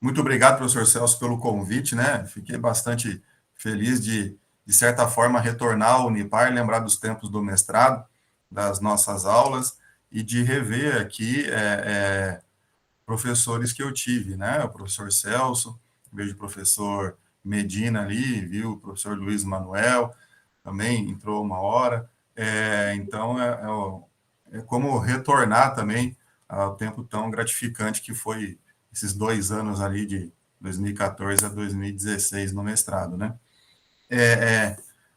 [SPEAKER 3] Muito obrigado, professor Celso, pelo convite, né? Fiquei bastante feliz de certa forma, retornar ao Unipar, lembrar dos tempos do mestrado, das nossas aulas, e de rever aqui professores que eu tive, né? O professor Celso, vejo o professor Medina ali, viu? O professor Luiz Manuel, também entrou uma hora. Então, é como retornar também ao tempo tão gratificante que foi esses 2 anos ali de 2014 a 2016 no mestrado, né?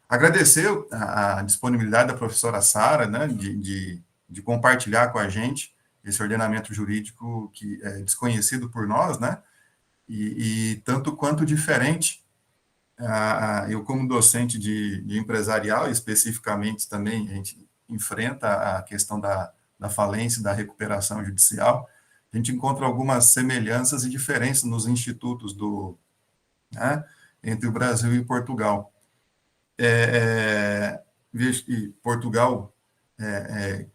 [SPEAKER 3] Agradecer a disponibilidade da professora Sara, né, de compartilhar com a gente esse ordenamento jurídico que é desconhecido por nós, né, e tanto quanto diferente. Eu, como docente de empresarial, especificamente também, a gente enfrenta a questão da falência e da recuperação judicial. A gente encontra algumas semelhanças e diferenças nos institutos né, entre o Brasil e Portugal. Portugal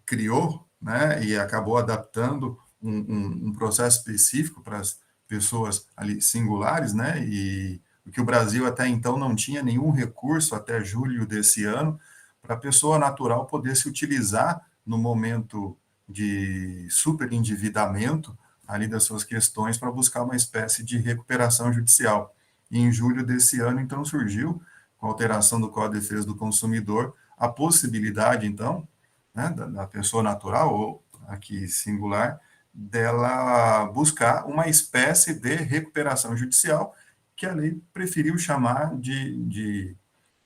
[SPEAKER 3] criou, né, e acabou adaptando um processo específico para as pessoas ali singulares, né, e o que o Brasil até então não tinha nenhum recurso até julho desse ano para a pessoa natural poder se utilizar no momento de superendividamento ali das suas questões para buscar uma espécie de recuperação judicial. E em julho desse ano, então, surgiu, com a alteração do Código de Defesa do Consumidor, a possibilidade, então, né, da pessoa natural, ou aqui singular, dela buscar uma espécie de recuperação judicial, que a lei preferiu chamar de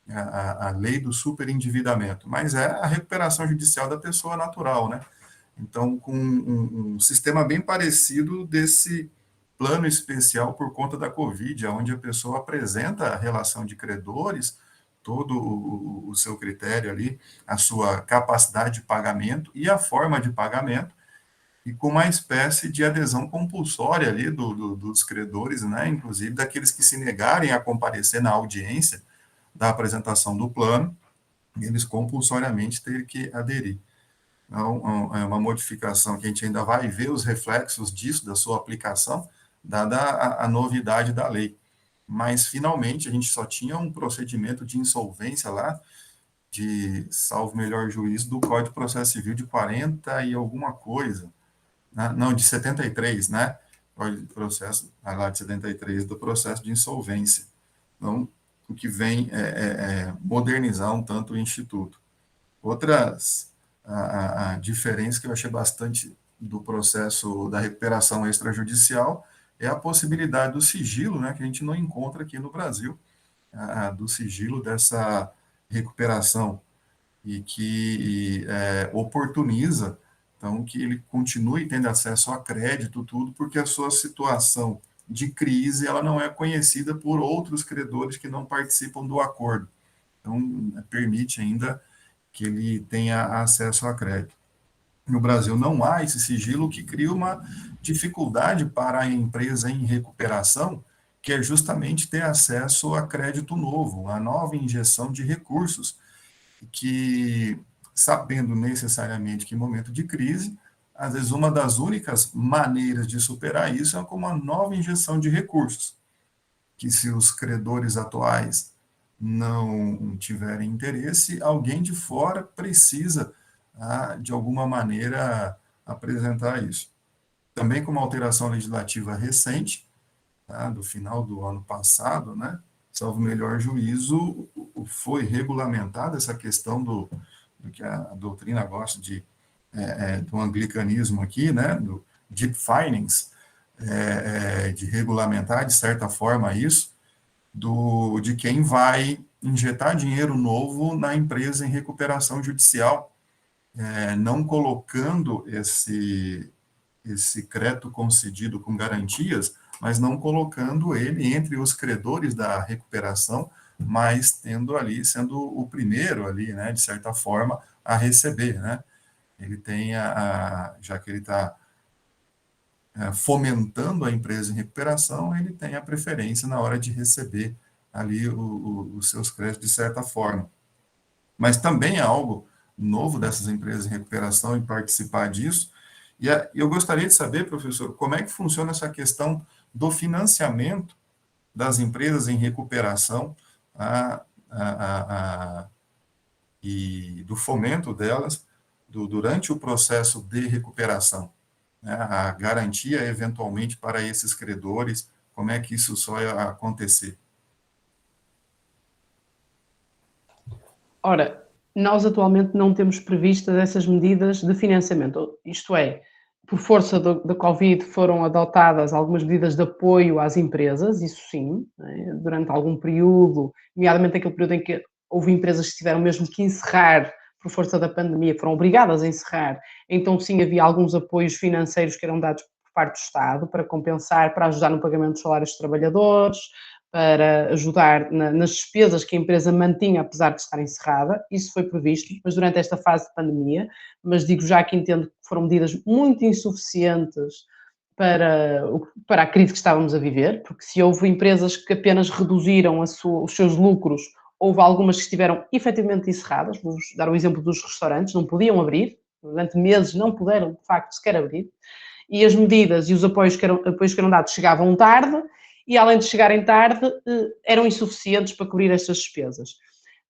[SPEAKER 3] a lei do superendividamento, mas é a recuperação judicial da pessoa natural, né? Então, com um sistema bem parecido desse plano especial por conta da Covid, onde a pessoa apresenta a relação de credores, todo o seu critério ali, a sua capacidade de pagamento e a forma de pagamento, e com uma espécie de adesão compulsória ali dos credores, né, inclusive daqueles que se negarem a comparecer na audiência da apresentação do plano, eles compulsoriamente terem que aderir. Então, é uma modificação que a gente ainda vai ver os reflexos disso, da sua aplicação, dada a novidade da lei. Mas, finalmente, a gente só tinha um procedimento de insolvência lá, de, salvo melhor juízo, do Código de Processo Civil de 40 e alguma coisa, né? Não, de 73, né? Código de Processo, lá de 73, do processo de insolvência. Então, o que vem é modernizar um tanto o Instituto. Outras a diferença que eu achei bastante do processo da recuperação extrajudicial é a possibilidade do sigilo, né, que a gente não encontra aqui no Brasil, do sigilo dessa recuperação, e que oportuniza, então, que ele continue tendo acesso a crédito, tudo, porque a sua situação de crise, ela não é conhecida por outros credores que não participam do acordo. Então, permite ainda que ele tenha acesso a crédito. No Brasil não há esse sigilo, que cria uma dificuldade para a empresa em recuperação, que é justamente ter acesso a crédito novo, a nova injeção de recursos, que, sabendo necessariamente que em momento de crise, às vezes uma das únicas maneiras de superar isso é com uma nova injeção de recursos, que se os credores atuais não tiverem interesse, alguém de fora precisa, de alguma maneira, apresentar isso. Também com uma alteração legislativa recente, do final do ano passado, né, salvo melhor juízo, foi regulamentada essa questão do que a doutrina gosta do anglicanismo aqui, né, do deep finance, de regulamentar, de certa forma, isso, de quem vai injetar dinheiro novo na empresa em recuperação judicial, não colocando esse crédito concedido com garantias, mas não colocando ele entre os credores da recuperação, mas tendo ali, sendo o primeiro ali, né, de certa forma, a receber, né? Ele tem já que ele está fomentando a empresa em recuperação, ele tem a preferência na hora de receber ali os seus créditos de certa forma. Mas também é algo novo dessas empresas em recuperação e participar disso. E eu gostaria de saber, professor, como é que funciona essa questão do financiamento das empresas em recuperação e do fomento delas durante o processo de recuperação, né? A garantia, eventualmente, para esses credores, como é que isso só ia acontecer?
[SPEAKER 2] Ora, nós atualmente não temos previstas essas medidas de financiamento, isto é, por força da Covid foram adotadas algumas medidas de apoio às empresas, isso sim, né, durante algum período, nomeadamente aquele período em que houve empresas que tiveram mesmo que encerrar por força da pandemia, foram obrigadas a encerrar, então sim havia alguns apoios financeiros que eram dados por parte do Estado para compensar, para ajudar no pagamento dos salários dos trabalhadores, para ajudar nas despesas que a empresa mantinha, apesar de estar encerrada, isso foi previsto, mas durante esta fase de pandemia, mas digo já que entendo que foram medidas muito insuficientes para a crise que estávamos a viver, porque se houve empresas que apenas reduziram os seus lucros, houve algumas que estiveram efetivamente encerradas, vou dar o exemplo dos restaurantes, não podiam abrir, durante meses não puderam, de facto, sequer abrir, e as medidas e os apoios que eram dados chegavam tarde, e além de chegarem tarde, eram insuficientes para cobrir estas despesas.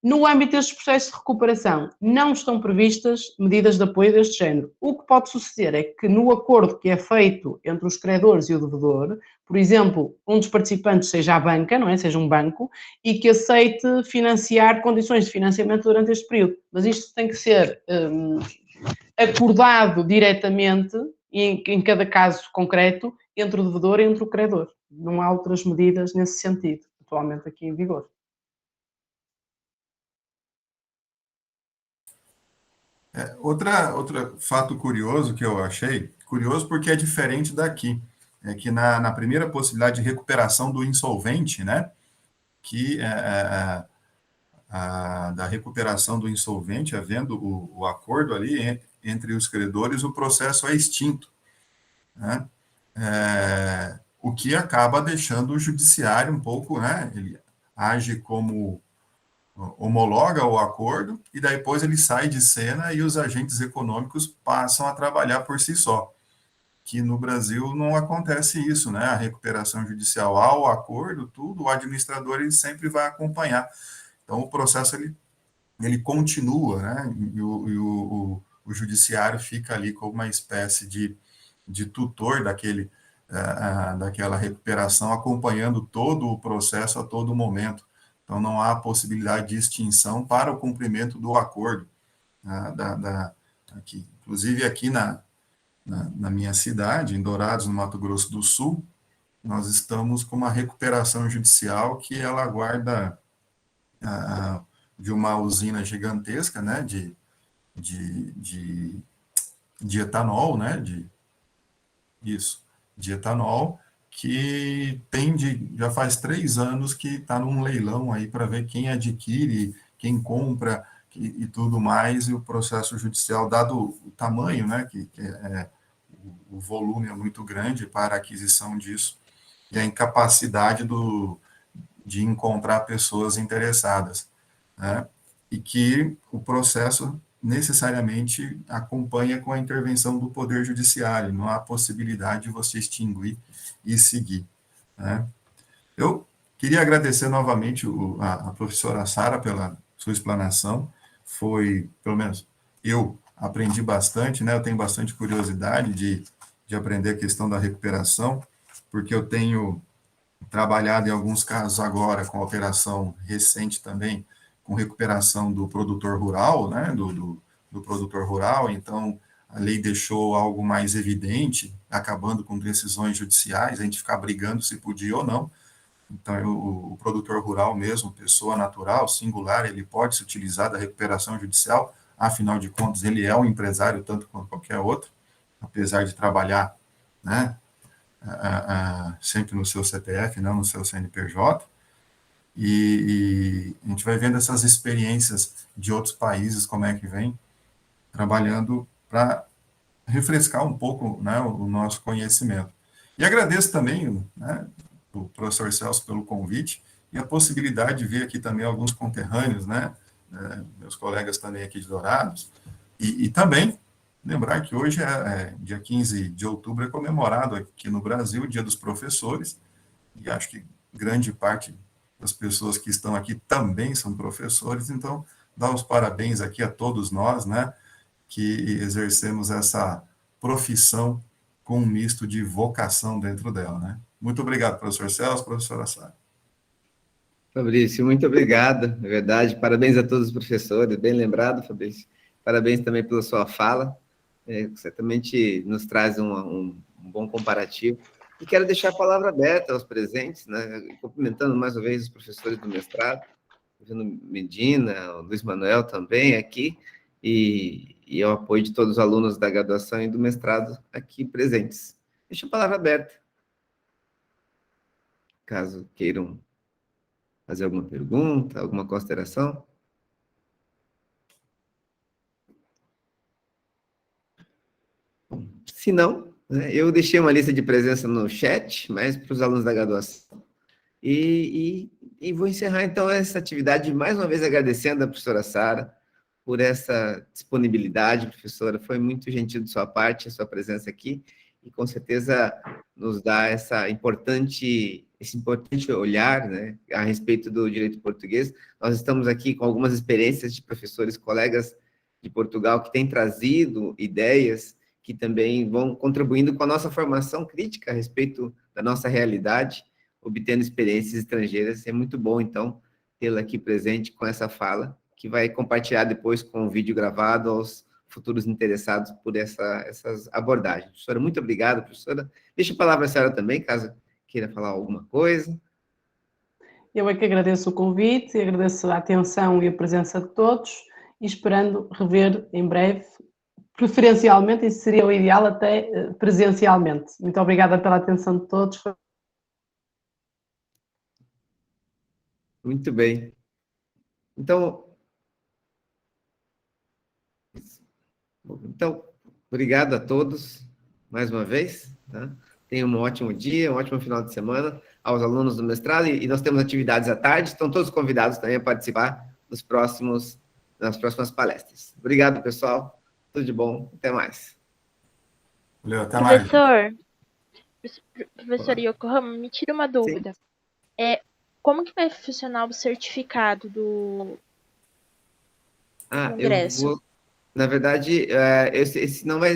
[SPEAKER 2] No âmbito destes processos de recuperação, não estão previstas medidas de apoio deste género. O que pode suceder é que no acordo que é feito entre os credores e o devedor, por exemplo, um dos participantes seja a banca, não é? Seja um banco, e que aceite financiar condições de financiamento durante este período. Mas isto tem que ser acordado diretamente, em cada caso concreto, entre o devedor e entre o credor. Não há outras medidas nesse sentido, atualmente aqui em vigor.
[SPEAKER 3] Outro fato curioso que eu achei, curioso porque é diferente daqui, é que na primeira possibilidade de recuperação do insolvente, né, que da recuperação do insolvente, havendo o acordo ali entre os credores, o processo é extinto, né, o que acaba deixando o judiciário um pouco, né, ele age como homologa o acordo e depois ele sai de cena e os agentes econômicos passam a trabalhar por si só. Que no Brasil não acontece isso, né? A recuperação judicial ao acordo, tudo, o administrador ele sempre vai acompanhar. Então o processo ele continua, né? E o judiciário fica ali como uma espécie de tutor daquela recuperação, acompanhando todo o processo a todo momento. Então, não há possibilidade de extinção para o cumprimento do acordo. Aqui. Inclusive, aqui na minha cidade, em Dourados, no Mato Grosso do Sul, nós estamos com uma recuperação judicial que ela aguarda de uma usina gigantesca, né, de etanol, né, de etanol, que já faz 3 anos que está num leilão aí para ver quem adquire, quem compra e tudo mais, e o processo judicial, dado o tamanho, né, o volume é muito grande para a aquisição disso, e a incapacidade de encontrar pessoas interessadas, né, e que o processo necessariamente acompanha com a intervenção do Poder Judiciário, não há possibilidade de você extinguir e seguir, né? Eu queria agradecer novamente a professora Sara pela sua explanação, pelo menos, eu aprendi bastante, né? Eu tenho bastante curiosidade de aprender a questão da recuperação, porque eu tenho trabalhado em alguns casos agora com operação recente também, com recuperação do produtor rural, né, do produtor rural, então a lei deixou algo mais evidente, acabando com decisões judiciais, a gente ficar brigando se podia ou não. Então, o produtor rural mesmo, pessoa natural, singular, ele pode se utilizar da recuperação judicial, afinal de contas, ele é um empresário tanto quanto qualquer outro, apesar de trabalhar, né, sempre no seu CPF, não no seu CNPJ, e a gente vai vendo essas experiências de outros países, como é que vem trabalhando para refrescar um pouco, né, o nosso conhecimento. E agradeço também, né, o professor Celso pelo convite e a possibilidade de ver aqui também alguns conterrâneos, né, meus colegas também aqui de Dourados, e também lembrar que hoje, dia 15 de outubro, é comemorado aqui no Brasil o Dia dos Professores, e acho que grande parte das pessoas que estão aqui também são professores, então, dar os parabéns aqui a todos nós, né, que exercemos essa profissão com um misto de vocação dentro dela, né. Muito obrigado, professor Celso, professora Sara.
[SPEAKER 1] Fabrício, muito obrigado, é verdade. Parabéns a todos os professores, bem lembrado, Fabrício. Parabéns também pela sua fala, certamente nos traz um bom comparativo. E quero deixar a palavra aberta aos presentes, né, cumprimentando mais uma vez os professores do mestrado, o Medina, o Luiz Manuel também aqui, e ao apoio de todos os alunos da graduação e do mestrado aqui presentes. Deixo a palavra aberta, caso queiram fazer alguma pergunta, alguma consideração. Se não, né, eu deixei uma lista de presença no chat, mas para os alunos da graduação. E vou encerrar, então, essa atividade, mais uma vez agradecendo a professora Sara por essa disponibilidade, professora. Foi muito gentil de sua parte, a sua presença aqui. e com certeza nos dá esse importante olhar, né, a respeito do direito português. Nós estamos aqui com algumas experiências de professores, colegas de Portugal, que têm trazido ideias que também vão contribuindo com a nossa formação crítica a respeito da nossa realidade, obtendo experiências estrangeiras. É muito bom, então, tê-la aqui presente com essa fala, que vai compartilhar depois com o vídeo gravado aos futuros interessados por essas abordagens. Professora, muito obrigado, professora. Deixa a palavra à senhora também, caso queira falar alguma coisa.
[SPEAKER 2] Eu é que agradeço o convite, agradeço a atenção e a presença de todos, e esperando rever em breve, preferencialmente, e seria o ideal até presencialmente. Muito obrigada pela atenção de todos.
[SPEAKER 1] Muito bem. Então, obrigado a todos, mais uma vez, tá? Tenham um ótimo dia, um ótimo final de semana aos alunos do mestrado, e nós temos atividades à tarde, estão todos convidados também a participar nas próximas palestras. Obrigado, pessoal, tudo de bom, até mais.
[SPEAKER 3] Valeu, até mais.
[SPEAKER 4] Professor Yokohama, me tira uma dúvida. Como que vai funcionar o certificado do congresso?
[SPEAKER 1] Na verdade, esse não vai